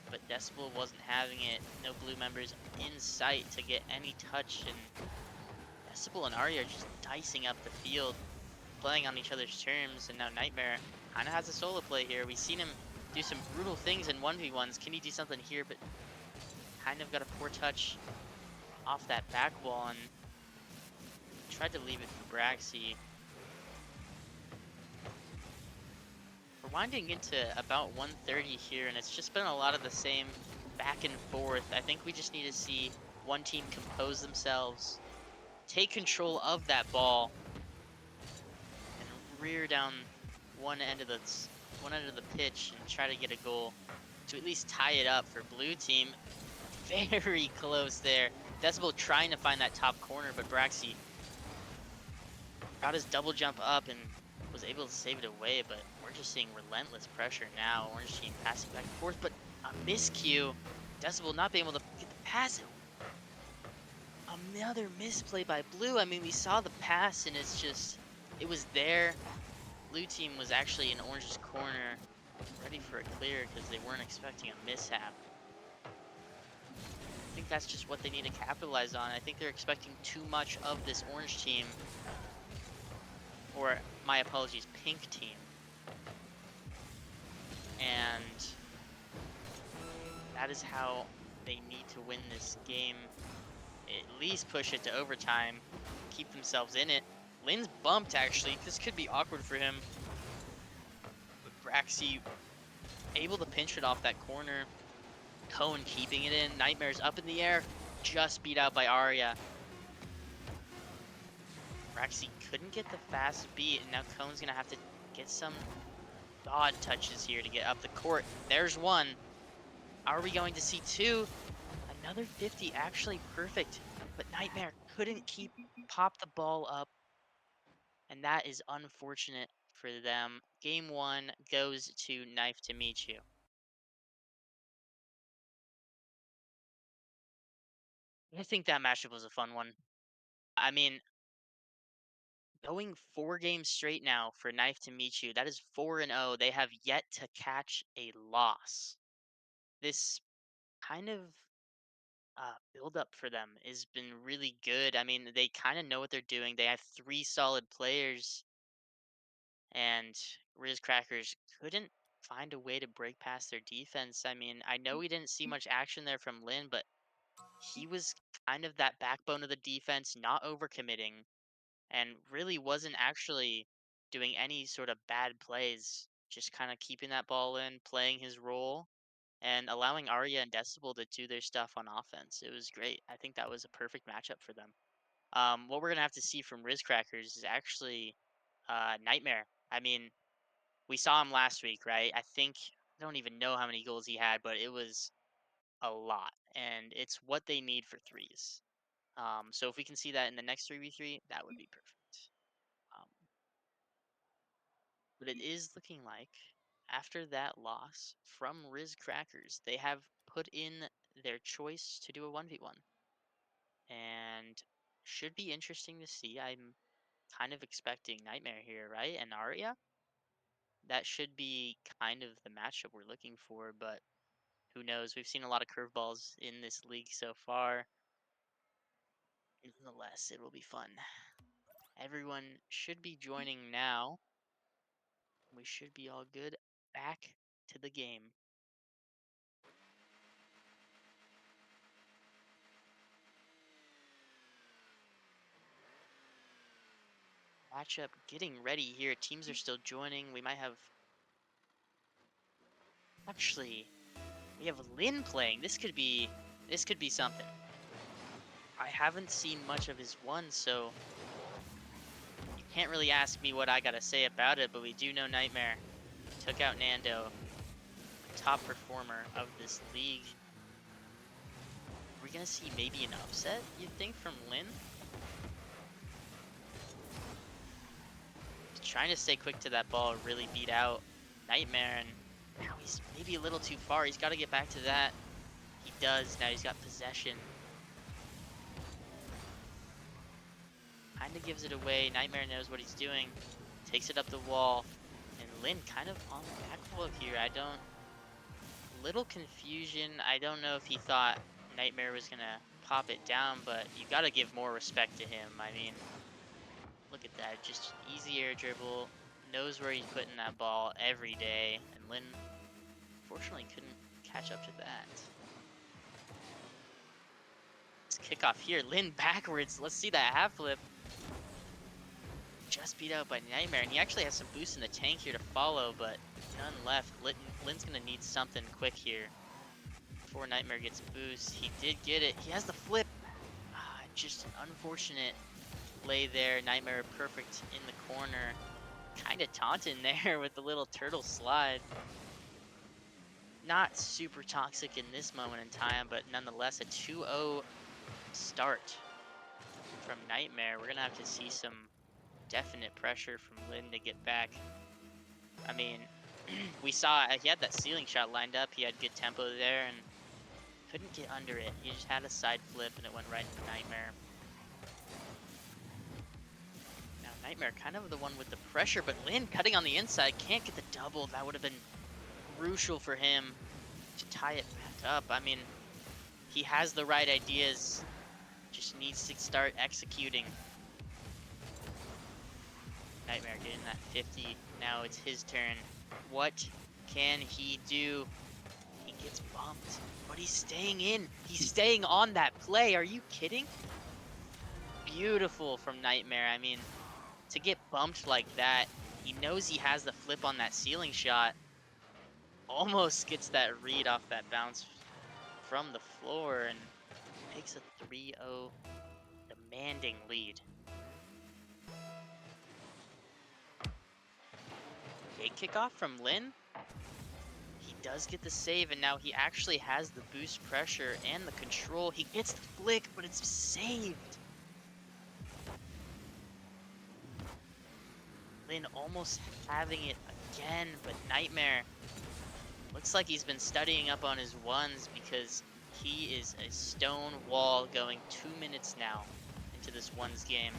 But Decibel wasn't having it. No blue members in sight to get any touch. And Decibel and Arya are just dicing up the field, playing on each other's terms. And now Nightmare kind of has a solo play here. We've seen him do some brutal things in 1v1s. Can he do something here? But kind of got a poor touch off that back wall and tried to leave it for Braxi. We're winding into about 1:30 here, and it's just been a lot of the same back and forth. I think we just need to see one team compose themselves, take control of that ball, and rear down one end of the pitch and try to get a goal to at least tie it up for blue team. Very close there. Decibel trying to find that top corner, but Braxi got his double jump up and was able to save it away, but we're just seeing relentless pressure now. Orange team passing back and forth, but a miscue. Decibel not being able to get the pass. Another misplay by blue. I mean, we saw the pass and it was there. Blue team was actually in Orange's corner, ready for a clear because they weren't expecting a mishap. I think that's just what they need to capitalize on. I think they're expecting too much of this Orange team. Or, my apologies, pink team. And that is how they need to win this game. At least push it to overtime, keep themselves in it. Lin's bumped, actually. This could be awkward for him. But Braxi able to pinch it off that corner. Cone keeping it in. Nightmare's up in the air. Just beat out by Arya. Braxi couldn't get the fast beat, and now Cone's gonna have to get some god touches here to get up the court. There's one. Are we going to see two? Another 50, actually perfect. But Nightmare couldn't pop the ball up, and that is unfortunate for them. Game one goes to Knife to meet you. I think that matchup was a fun one. I mean, going 4 games straight now for Knife to meet you. That is 4-0. They have yet to catch a loss. This kind of build up for them has been really good. I mean, they kind of know what they're doing. They have 3 solid players, and Riz Crackers couldn't find a way to break past their defense. I mean, I know we didn't see much action there from Lin, but he was kind of that backbone of the defense, not overcommitting, and really wasn't actually doing any sort of bad plays, just kind of keeping that ball in, playing his role, and allowing Arya and Decibel to do their stuff on offense. It was great. I think that was a perfect matchup for them. What we're gonna have to see from Riz Crackers is actually Nightmare. I mean, we saw him last week, right? I don't even know how many goals he had, but it was a lot, and it's what they need for threes. So if we can see that in the next 3v3, that would be perfect. Um, but it is looking like after that loss from Riz Crackers, they have put in their choice to do a 1v1. And should be interesting to see. I'm kind of expecting Nightmare here, right? And Arya? That should be kind of the matchup we're looking for, but who knows? We've seen a lot of curveballs in this league so far. Nonetheless, it will be fun. Everyone should be joining now. We should be all good. Back to the game. Matchup getting ready here. Teams are still joining. We might have. Actually, we have Lin playing. This could be. This could be something. I haven't seen much of his one, so you can't really ask me what I gotta say about it. But we do know Nightmare took out Nando, top performer of this league. We're gonna see maybe an upset, you'd think, from Lin. Trying to stay quick to that ball, really beat out Nightmare, and now he's maybe a little too far. He's got to get back to that. He does. Now he's got possession. Kind of gives it away. Nightmare knows what he's doing. Takes it up the wall. And Lin kind of on the back foot here. Little confusion. I don't know if he thought Nightmare was going to pop it down, but you got to give more respect to him. I mean, look at that. Just easy air dribble. Knows where he's putting that ball every day. And Lin, fortunately, couldn't catch up to that. Let's kick off here. Lin backwards. Let's see that half flip. Just beat out by Nightmare. And he actually has some boost in the tank here to follow, but none left. Lin's going to need something quick here before Nightmare gets boost. He did get it. He has the flip. Just an unfortunate play there. Nightmare perfect in the corner. Kind of taunting there with the little turtle slide. Not super toxic in this moment in time, but nonetheless a 2-0 start from Nightmare. We're gonna have to see some definite pressure from Lin to get back. I mean, we saw he had that ceiling shot lined up. He had good tempo there and couldn't get under it. He just had a side flip and it went right into Nightmare. Now Nightmare kind of the one with the pressure, but Lin cutting on the inside can't get the double. That would have been crucial for him to tie it back up. I mean, he has the right ideas, just needs to start executing. Nightmare getting that 50. Now it's his turn. What can he do? He gets bumped, but he's staying in. He's staying on that play. Are you kidding? Beautiful from Nightmare. I mean, to get bumped like that, he knows he has the flip on that ceiling shot. Almost gets that read off that bounce from the floor and takes a 3-0 demanding lead. Gate kickoff from Lin. He does get the save, and now he actually has the boost pressure and the control. He gets the flick, but it's saved. Lin almost having it again, but Nightmare looks like he's been studying up on his ones because He is a stone wall going 2 minutes now into this one's game.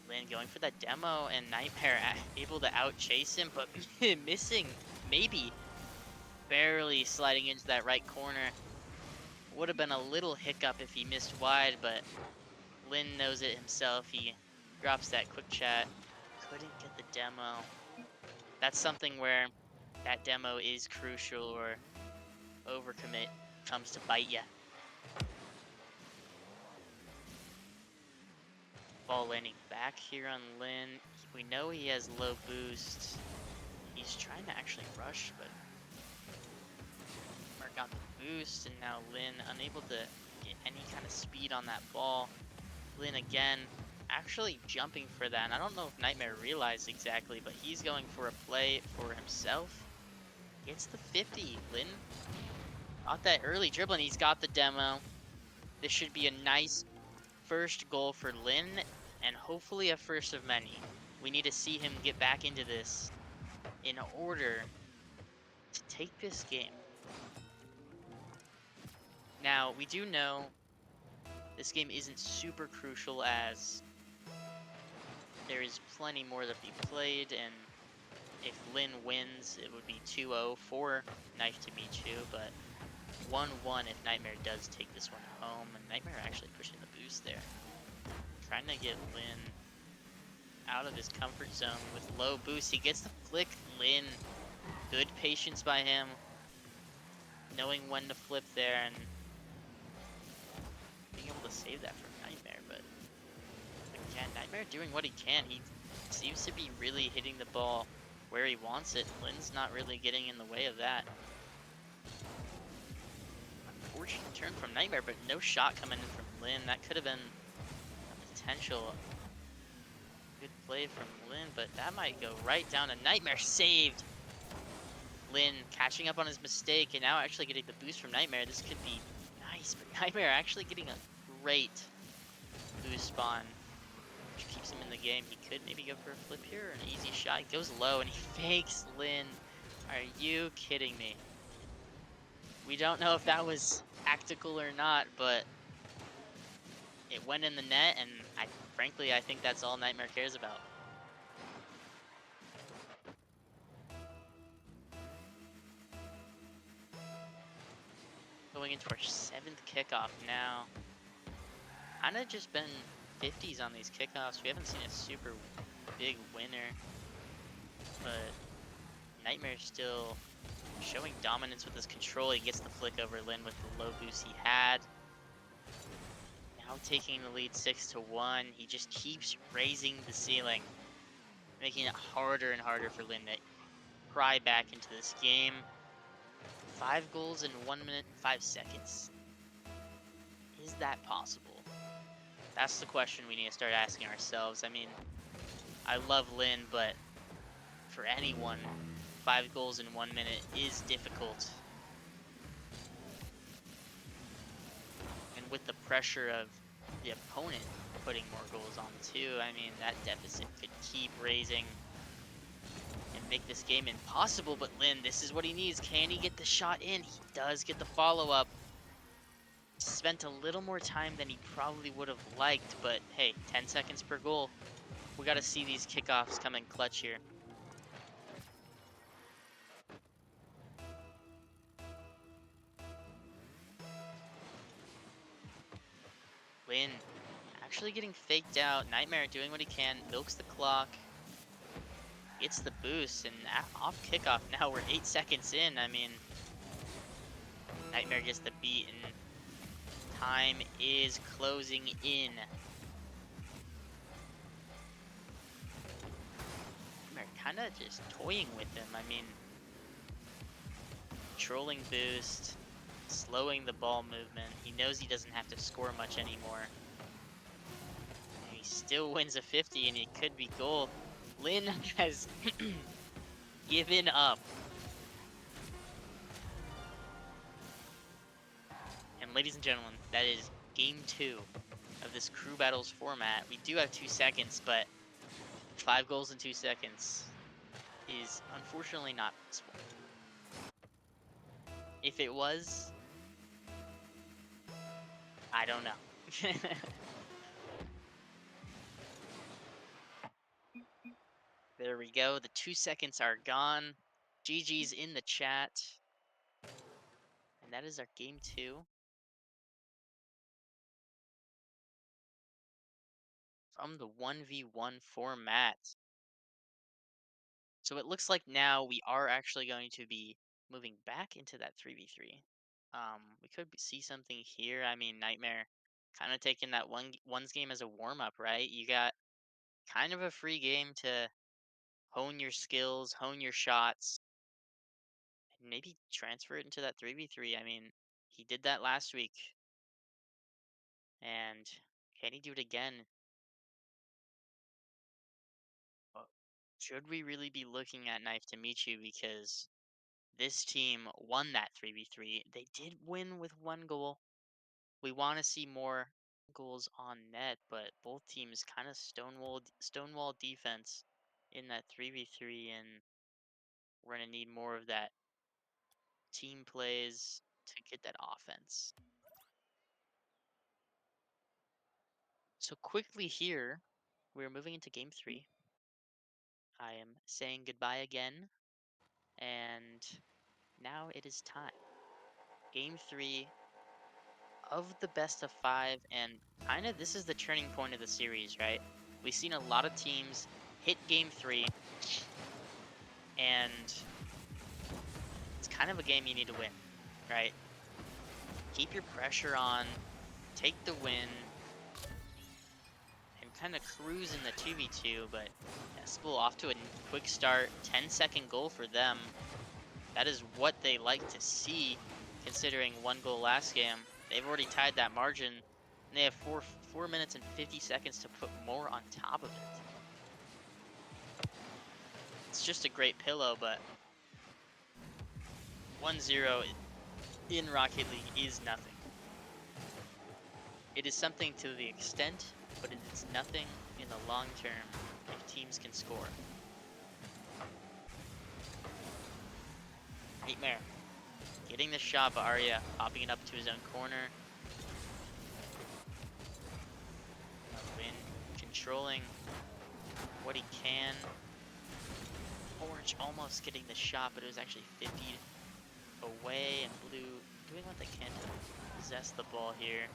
Lin going for that demo, and Nightmare able to outchase him, but missing, maybe barely sliding into that right corner. Would have been a little hiccup if he missed wide, but Lin knows it himself. He drops that quick chat. Couldn't get the demo. That's something where that demo is crucial, or overcommit comes to bite ya. Ball landing back here on Lin. We know he has low boost. He's trying to actually rush, but Mark got the boost, and now Lin unable to get any kind of speed on that ball. Lin again, actually jumping for that. And I don't know if Nightmare realized exactly, but he's going for a play for himself. Gets the 50. Lin got that early dribble, and he's got the demo. This should be a nice first goal for Lin, and hopefully a first of many. We need to see him get back into this in order to take this game. Now, we do know this game isn't super crucial, as there is plenty more to be played, and if Lin wins, it would be 2-0 for Knife to Michu, but 1-1 if Nightmare does take this one home, and Nightmare actually pushing the boost there. Trying to get Lin out of his comfort zone with low boost. He gets the flick. Lin, good patience by him, knowing when to flip there and being able to save that from Nightmare. But again, Nightmare doing what he can. He seems to be really hitting the ball where he wants it. Lin's not really getting in the way of that. Unfortunate turn from Nightmare, but no shot coming in from Lin. That could have been a potential good play from Lin, but that might go right down to Nightmare. Saved. Lin catching up on his mistake, and now actually getting the boost from Nightmare. This could be nice, but Nightmare actually getting a great boost spawn, which keeps him in the game. He could maybe go for a flip here, an easy shot. He goes low, and he fakes Lin. Are you kidding me? We don't know if that was tactical or not, but it went in the net, and frankly, I think that's all Nightmare cares about. Going into our 7th kickoff now. Kind of just been 50s on these kickoffs. We haven't seen a super big winner, but Nightmare's still showing dominance with his control. He gets the flick over Lin with the low boost he had. Now taking the lead 6-1. He just keeps raising the ceiling, making it harder and harder for Lin to pry back into this game. 5 goals in 1 minute and 5 seconds. Is that possible? That's the question we need to start asking ourselves. I mean, I love Lin, but for anyone, 5 goals in 1 minute is difficult. And with the pressure of the opponent putting more goals on too, I mean, that deficit could keep raising and make this game impossible. But Lin, this is what he needs. Can he get the shot in? He does get the follow-up. Spent a little more time than he probably would have liked, but hey, 10 seconds per goal. We got to see these kickoffs come in clutch here. Lin actually getting faked out. Nightmare doing what he can, milks the clock, gets the boost, and off kickoff now. We're 8 seconds in. I mean, Nightmare gets the beat, and time is closing in. Nightmare kind of just toying with him. I mean, controlling boost, slowing the ball movement. He knows he doesn't have to score much anymore. And he still wins a 50, and it could be goal. Lin has given up. And ladies and gentlemen, that is game 2 of this crew battles format. We do have 2 seconds, but 5 goals in 2 seconds is unfortunately not possible. If it was, I don't know. There we go. The 2 seconds are gone. GG's in the chat. And that is our game 2 from the 1v1 format. So it looks like now we are actually going to be moving back into that 3v3. We could see something here. I mean, Nightmare kind of taking that one's game as a warm-up, right? You got kind of a free game to hone your skills, hone your shots, and maybe transfer it into that 3v3. I mean, he did that last week. And can he do it again? Should we really be looking at Knife to meet you? Because this team won that 3v3. They did win with 1 goal. We want to see more goals on net, but both teams kind of stonewall defense in that 3v3, and we're going to need more of that team plays to get that offense. So quickly here, we're moving into game 3. I am saying goodbye again, and now it is time. Game 3 of the best of 5, and kind of this is the turning point of the series, right? We've seen a lot of teams hit game 3, and it's kind of a game you need to win, right? Keep your pressure on, take the win, and kind of cruise in the 2v2, but Decibel off to a quick start, 10-second goal for them. That is what they like to see, considering 1 goal last game. They've already tied that margin, and they have 4 minutes and 50 seconds to put more on top of it. It's just a great pillow, but 1-0 in Rocket League is nothing. It is something to the extent, but it is nothing in the long term if teams can score. Nightmare getting the shot, but Arya popping it up to his own corner. Win controlling what he can. Orange almost getting the shot, but it was actually 50 away, and Blue doing what they can to possess the ball here.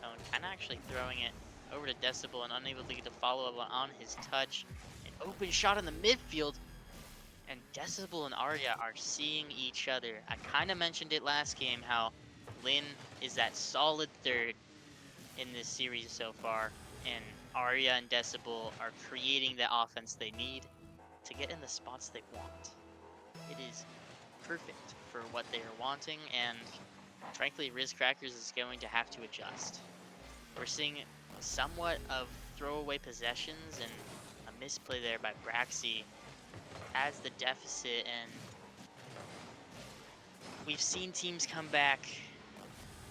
Cone kind of actually throwing it over to Decibel and unable to get the follow-up on his touch. An open shot in the midfield, and Decibel and Arya are seeing each other. I kind of mentioned it last game, how Lin is that solid third in this series so far, and Arya and Decibel are creating the offense they need to get in the spots they want. It is perfect for what they are wanting, and frankly, Riz Crackers is going to have to adjust. We're seeing somewhat of throwaway possessions, and a misplay there by Braxy has the deficit, and we've seen teams come back,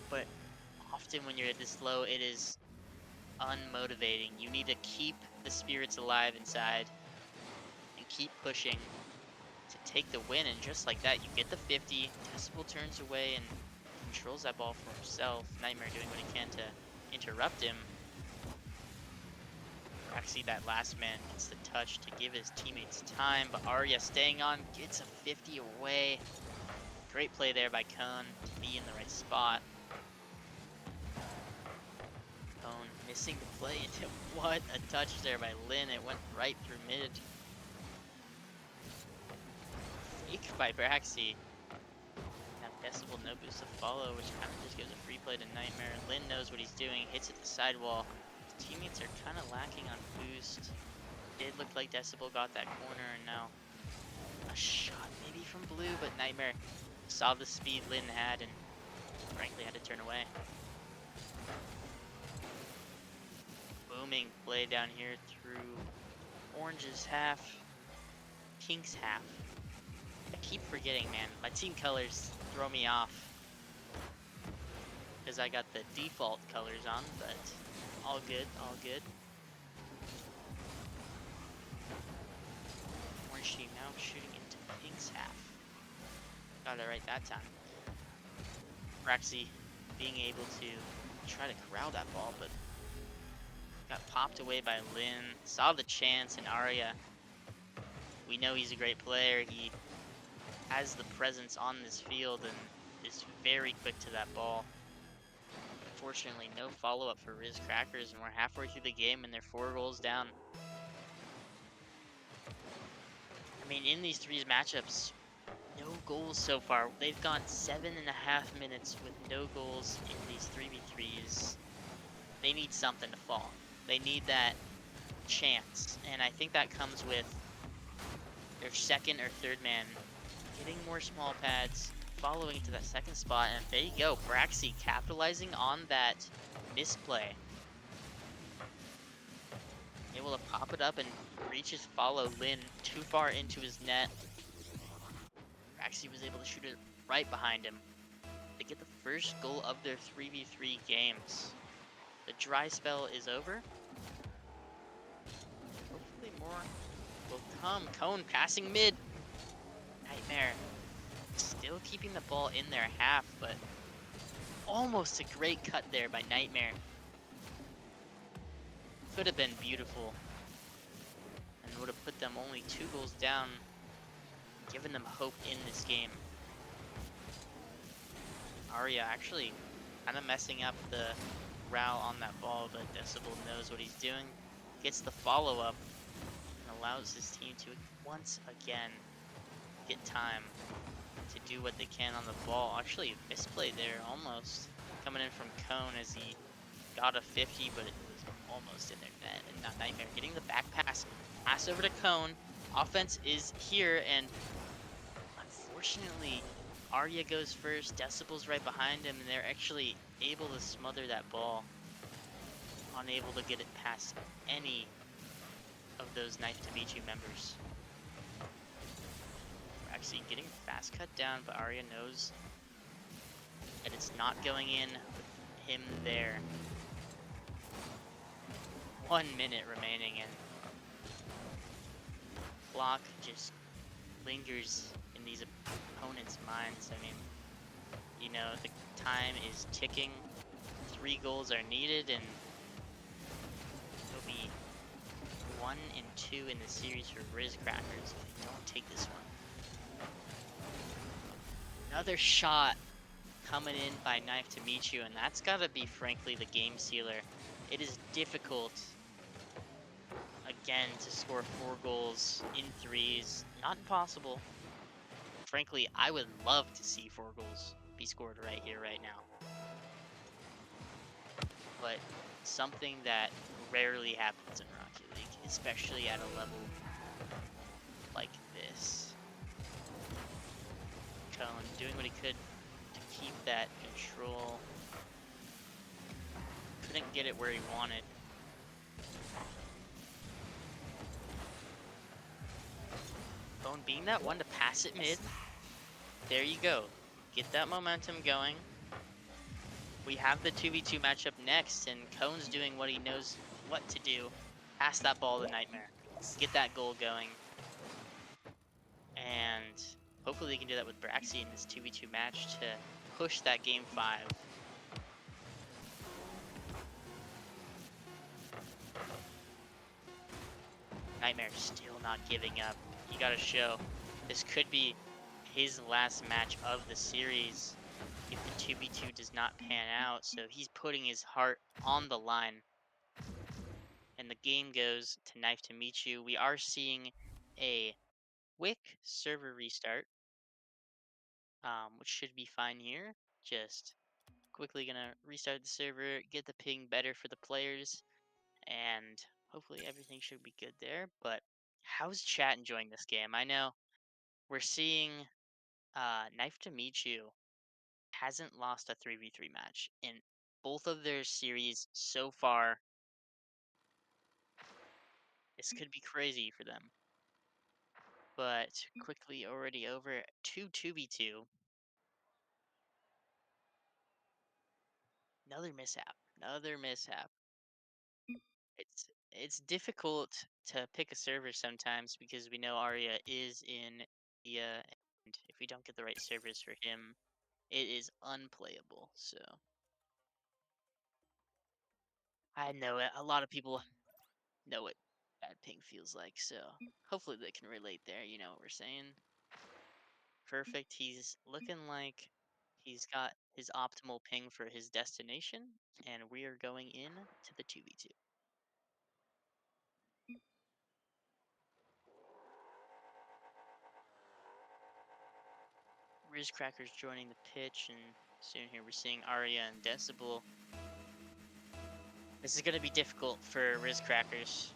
but often when you're this low, it is unmotivating. You need to keep the spirits alive inside and keep pushing to take the win, and just like that, you get the 50. Decibel turns away and controls that ball for himself. Nightmare doing what he can to interrupt him. Actually, that last man gets the touch to give his teammates time, but Arya staying on, gets a 50 away. Great play there by Cone to be in the right spot. Cone missing the play, and what a touch there by Lin. It went right through mid. Fake by Braxy. Now Decibel no boost to follow, which kind of just gives a free play to Nightmare. Lin knows what he's doing, hits it to the sidewall. His teammates are kind of lacking on boost. Did look like Decibel got that corner, and now a shot maybe from Blue, but Nightmare saw the speed Lin had and frankly had to turn away. Booming play down here through Orange's half, Pink's half. I keep forgetting, man. My team colors throw me off because I got the default colors on, but all good, all good. Orange team now shooting into Pink's half. Got it right that time. Braxy being able to try to corral that ball, but got popped away by Lin. Saw the chance, and Arya, we know he's a great player. He has the presence on this field and is very quick to that ball. Unfortunately, no follow-up for Riz Crackers, and we're halfway through the game, and they're 4 goals down. I mean, in these 3 matchups, no goals so far. They've gone 7.5 minutes with no goals in these 3v3s. They need something to fall. They need that chance, and I think that comes with their second or third man getting more small pads, following to that second spot, and there you go, Braxy capitalizing on that misplay. Able to pop it up and reaches follow Lin too far into his net. Braxy was able to shoot it right behind him. They get the first goal of their 3v3 games. The dry spell is over. Hopefully more will come. Cone passing mid. Nightmare still keeping the ball in their half, but almost a great cut there by Nightmare. Could have been beautiful and would have put them only 2 goals down, given them hope in this game. Arya actually kind of messing up the row on that ball, but Decibel knows what he's doing. Gets the follow-up and allows his team to once again get time to do what they can on the ball. Actually, misplay there almost. Coming in from Cone as he got a 50, but it was almost in their net. And not Nightmare getting the back pass. Pass over to Cone. Offense is here, and unfortunately, Arya goes first. Decibel's right behind him, and they're actually able to smother that ball. Unable to get it past any of those Knife to Meet You members. We're actually getting a fast cut down, but Arya knows that it's not going in with him there. 1 minute remaining, and clock just lingers in these opponents' minds. I mean, you know, the time is ticking. 3 goals are needed, and it'll be 1 and 2 in the series for Riz Crackers if they don't take this one. Another shot coming in by Knife to Meet You, and that's gotta be, frankly, the game sealer. It is difficult, again, to score 4 goals in 3s. Not impossible. Frankly, I would love to see 4 goals be scored right here, right now. But something that rarely happens in Rocket League, especially at a level like this. Cone doing what he could to keep that control. Couldn't get it where he wanted. Cone being that one to pass it mid. There you go. Get that momentum going. We have the 2v2 matchup next, and Cone's doing what he knows what to do. Pass that ball to Nightmare. Get that goal going. And hopefully they can do that with Braxy in this 2v2 match to push that game 5. Nightmare still not giving up. You gotta show this could be his last match of the series if the 2v2 does not pan out. So he's putting his heart on the line. And the game goes to Knife to Meet You. We are seeing a quick server restart, which should be fine here. Just quickly gonna restart the server, get the ping better for the players, and hopefully everything should be good there. But how's chat enjoying this game? I know we're seeing Knife to Meet You hasn't lost a 3v3 match in both of their series so far. This could be crazy for them. But quickly already over to 2v2. Another mishap. Another mishap. It's difficult to pick a server sometimes because we know Arya is in India, and if we don't get the right servers for him, it is unplayable. So I know it. A lot of people know what bad ping feels like, so hopefully they can relate there. You know what we're saying? Perfect. He's looking like he's got his optimal ping for his destination, and we are going in to the 2v2. Rizcracker's joining the pitch, and soon here we're seeing Arya and Decibel. This is going to be difficult for Rizcrackers,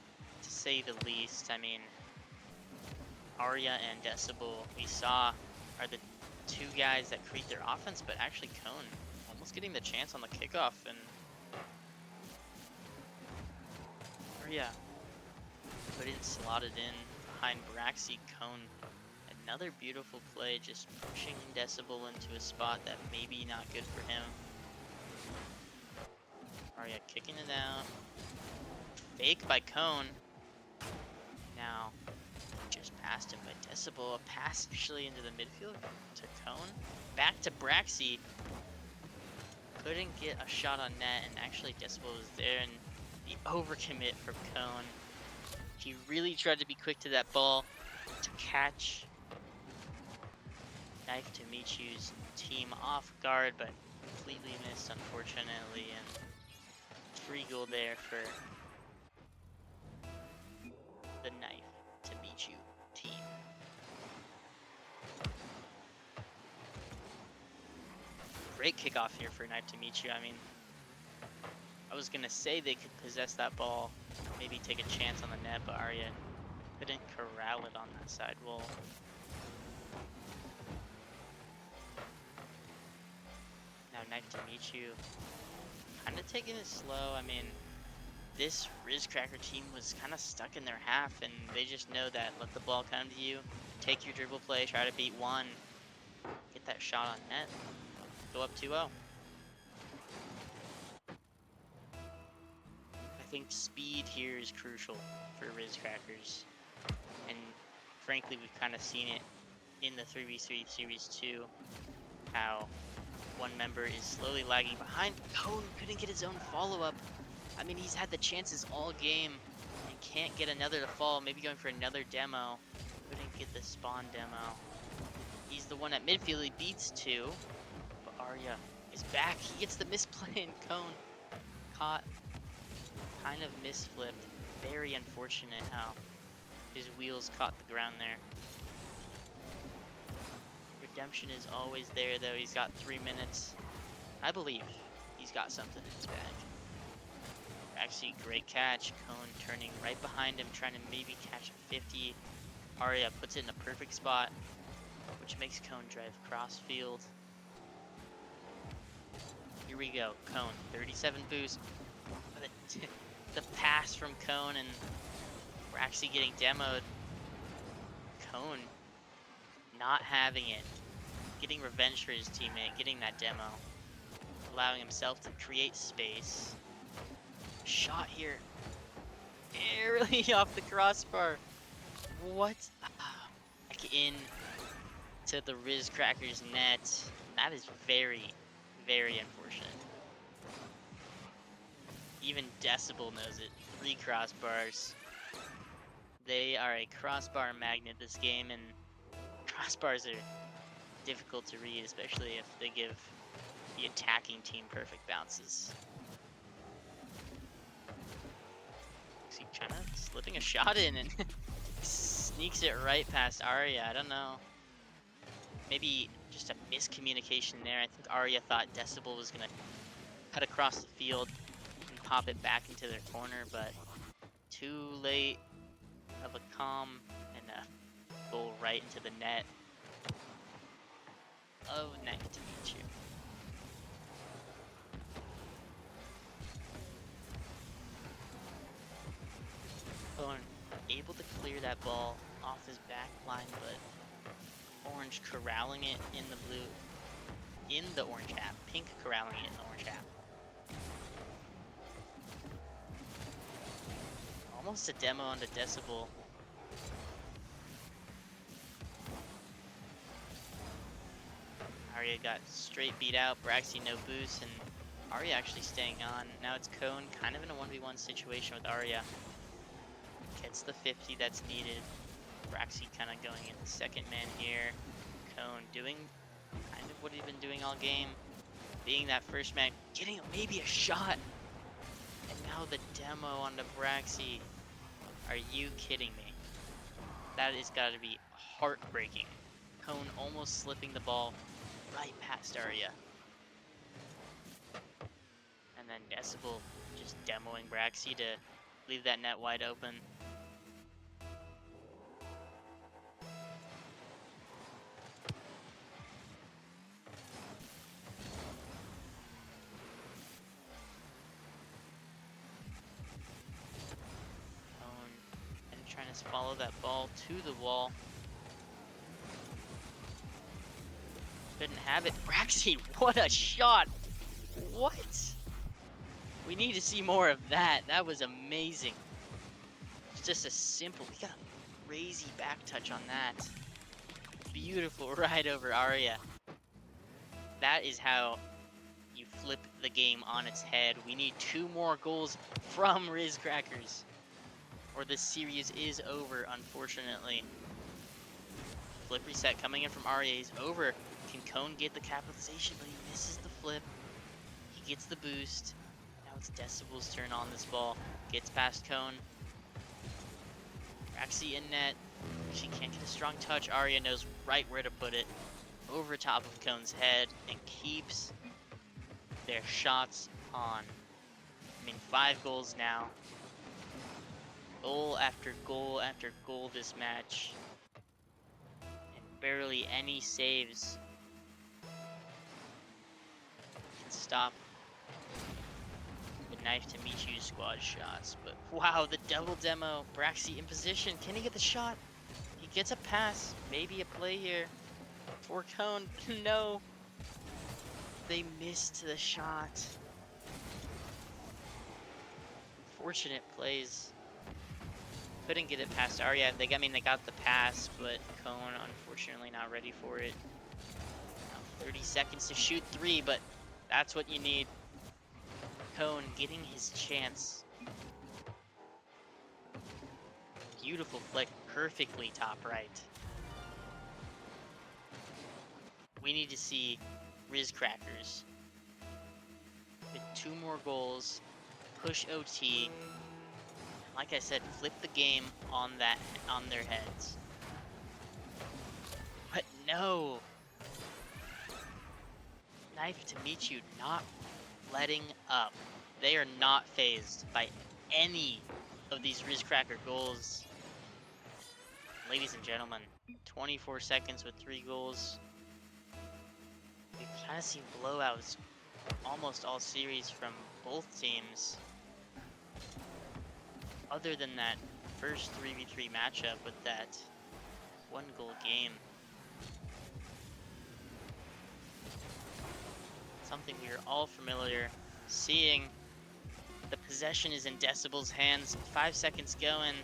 to say the least. I mean, Arya and Decibel, we saw, are the two guys that create their offense, but actually Cone almost getting the chance on the kickoff, and Arya couldn't slot it in behind Braxy. Cone, another beautiful play, just pushing Decibel into a spot that maybe not good for him. Arya kicking it out. Fake by Cone. Now, just past him by Decibel. A pass actually into the midfield to Cone. Back to Braxy. Couldn't get a shot on net, and actually Decibel was there, and the overcommit from Cone. He really tried to be quick to that ball to catch Knife to Michu's team off guard, but completely missed, unfortunately, and free goal there for the Knife to Michu team. Great kickoff here for Knife to Michu. I mean, I was gonna say they could possess that ball, maybe take a chance on the net, but Arya couldn't corral it on that side wall. Now Knife to Michu, kind of taking it slow. I mean, this Rizcracker team was kind of stuck in their half, and they just know that let the ball come to you, take your dribble play, try to beat one, get that shot on net, go up 2-0. I think speed here is crucial for Rizcrackers, and frankly, we've kind of seen it in the 3v3 Series 2, how one member is slowly lagging behind. Cone couldn't get his own follow-up. I mean, he's had the chances all game and can't get another to fall. Maybe going for another demo. Couldn't get the spawn demo. He's the one at midfield. He beats two. But Arya is back. He gets the misplay, and Cone caught. Kind of misflipped. Very unfortunate how his wheels caught the ground there. Redemption is always there, though. He's got 3 minutes. I believe he's got something in his bag. Actually, great catch. Cone turning right behind him, trying to maybe catch a 50. Arya puts it in a perfect spot, which makes Cone drive crossfield. Here we go. Cone, 37 boost. The pass from Cone, and we're actually getting demoed. Cone not having it. Getting revenge for his teammate, getting that demo. Allowing himself to create space. Shot here. Barely off the crossbar. What? Back in to the Rizcracker's net. That is very, very unfortunate. Even Decibel knows it. 3 crossbars. They are a crossbar magnet this game, and crossbars are difficult to read, especially if they give the attacking team perfect bounces. He kind of slipping a shot in and sneaks it right past Arya. I don't know. Maybe just a miscommunication there. I think Arya thought Decibel was gonna cut across the field and pop it back into their corner, but too late of a calm and a goal right into the net of Knife to Michu. Owen able to clear that ball off his back line, but Orange corralling it in the blue, in the orange half. Pink corralling it in the orange half. Almost a demo onto Decibel. Arya got straight beat out. Braxy no boost, and Arya actually staying on. Now it's Cone, kind of in a 1v1 situation with Arya. Gets the 50 that's needed. Braxy kind of going in the second man here. Cone doing kind of what he's been doing all game. Being that first man, getting maybe a shot. And now the demo onto Braxy. Are you kidding me? That has got to be heartbreaking. Cone almost slipping the ball right past Arya. And then Decibel just demoing Braxy to leave that net wide open. Cone and trying to follow that ball to the wall. Couldn't have it. Braxy, what a shot! What? We need to see more of that. That was amazing. It's just a simple, we got a crazy back touch on that. Beautiful ride over Arya. That is how you flip the game on its head. We need 2 more goals from Riz Crackers, or this series is over, unfortunately. Flip reset coming in from Arya is over. Can Cone get the capitalization, but he misses the flip. He gets the boost. Now it's Decibel's turn on this ball. Gets past Cone. Braxy in net. She can't get a strong touch. Arya knows right where to put it. Over top of Cone's head and keeps their shots on. I mean, 5 goals now. Goal after goal after goal this match. And barely any saves can stop the Knife to Meet You squad shots. But wow, the double demo. Braxy in position. Can he get the shot? He gets a pass. Maybe a play here for Cone. No. They missed the shot. Fortunate plays. Couldn't get it past Arya. They got the pass, but Cone unfortunately not ready for it. Now 30 seconds to shoot 3, but that's what you need. Cone getting his chance. Beautiful flick, perfectly top right. We need to see Riz Crackers with 2 more goals, push OT. Like I said, flip the game on their heads. But no. Knife to Meet You not letting up. They are not phased by any of these Riz Cracker goals. Ladies and gentlemen, 24 seconds with 3 goals. We've kind of seen blowouts almost all series from both teams. Other than that first 3v3 matchup with that 1-goal game. Something we are all familiar seeing. The possession is in Decibel's hands. 5 seconds going.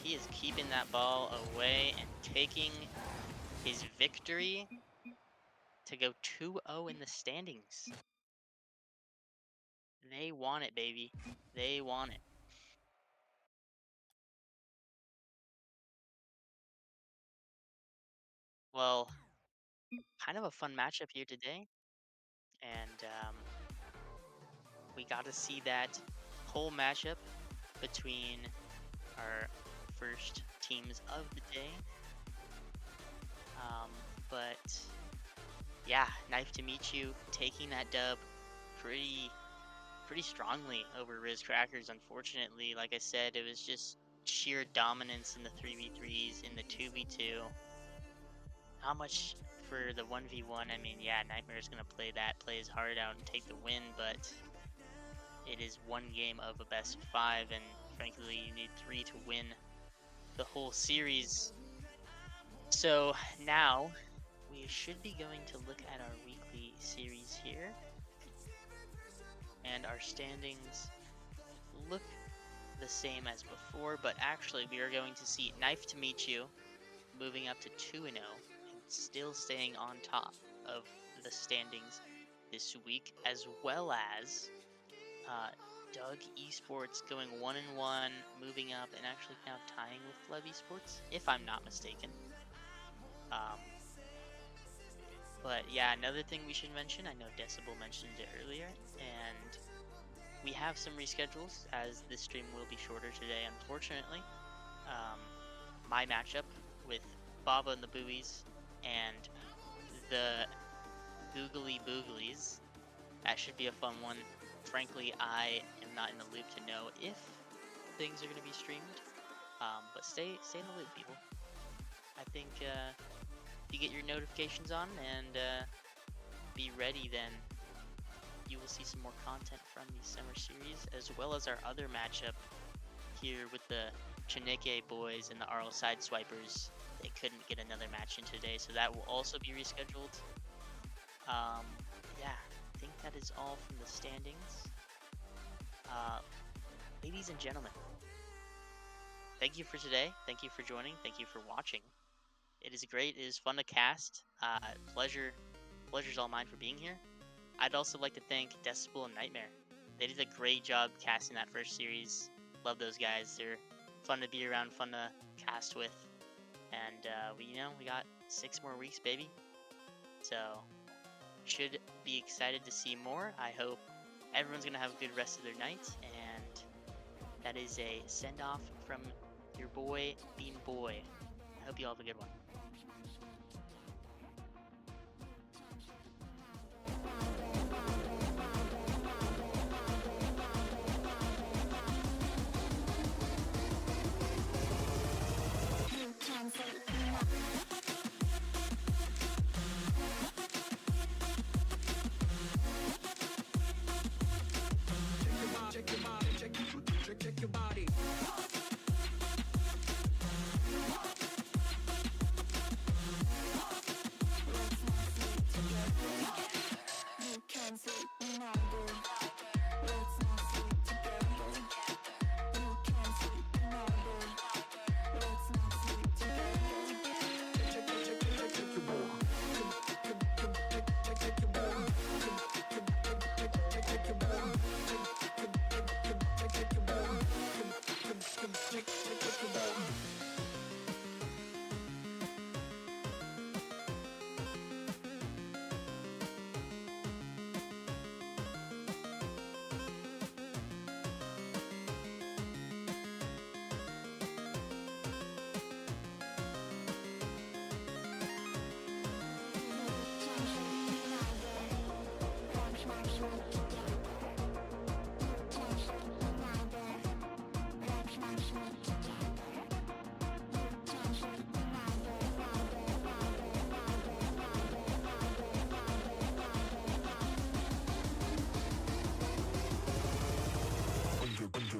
He is keeping that ball away and taking his victory to go 2-0 in the standings. They want it, baby. They want it. Well, kind of a fun matchup here today. And we got to see that whole matchup between our first teams of the day. But yeah, Knife to Meet You taking that dub pretty strongly over Riz Crackers. Unfortunately, like I said, it was just sheer dominance in the 3v3s, in the 2v2. Not much for the 1v1. I mean, yeah, Nightmare is going to play his heart out and take the win, but it is 1 game of a best of 5, and frankly, you need 3 to win the whole series. So now we should be going to look at our weekly series here, and our standings look the same as before, but actually we are going to see Knife to Meet You moving up to 2-0 and still staying on top of the standings. this week, as well as Doug Esports going 1-1, moving up, and actually now tying with Pleb Esports, if I'm not mistaken. Um, but yeah, another thing we should mention, I know Decibel mentioned it earlier, and we have some reschedules as this stream will be shorter today, unfortunately. My matchup with Baba and the Buoys and the Googly Booglies, that should be a fun one. Frankly, I am not in the loop to know if things are going to be streamed, but stay in the loop, people. I think if you get your notifications on and be ready, then you will see some more content from the summer series, as well as our other matchup here with the Chineke boys and the RL Sideswipers. They couldn't get another match in today, so that will also be rescheduled. Yeah, I think that is all from the standings. Ladies and gentlemen, thank you for today. Thank you for joining. Thank you for watching. It is great. It is fun to cast. Pleasure's all mine for being here. I'd also like to thank Decibel and Nightmare. They did a great job casting that first series. Love those guys. They're fun to be around, fun to cast with. And we got 6 more weeks, baby. So should be excited to see more. I hope everyone's gonna have a good rest of their night. And that is a send off from your boy Bean Boy. I hope you all have a good one. Check your body.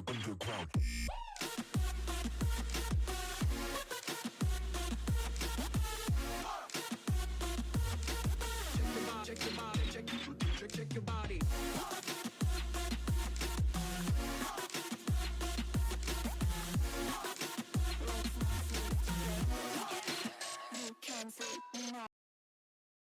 Underground.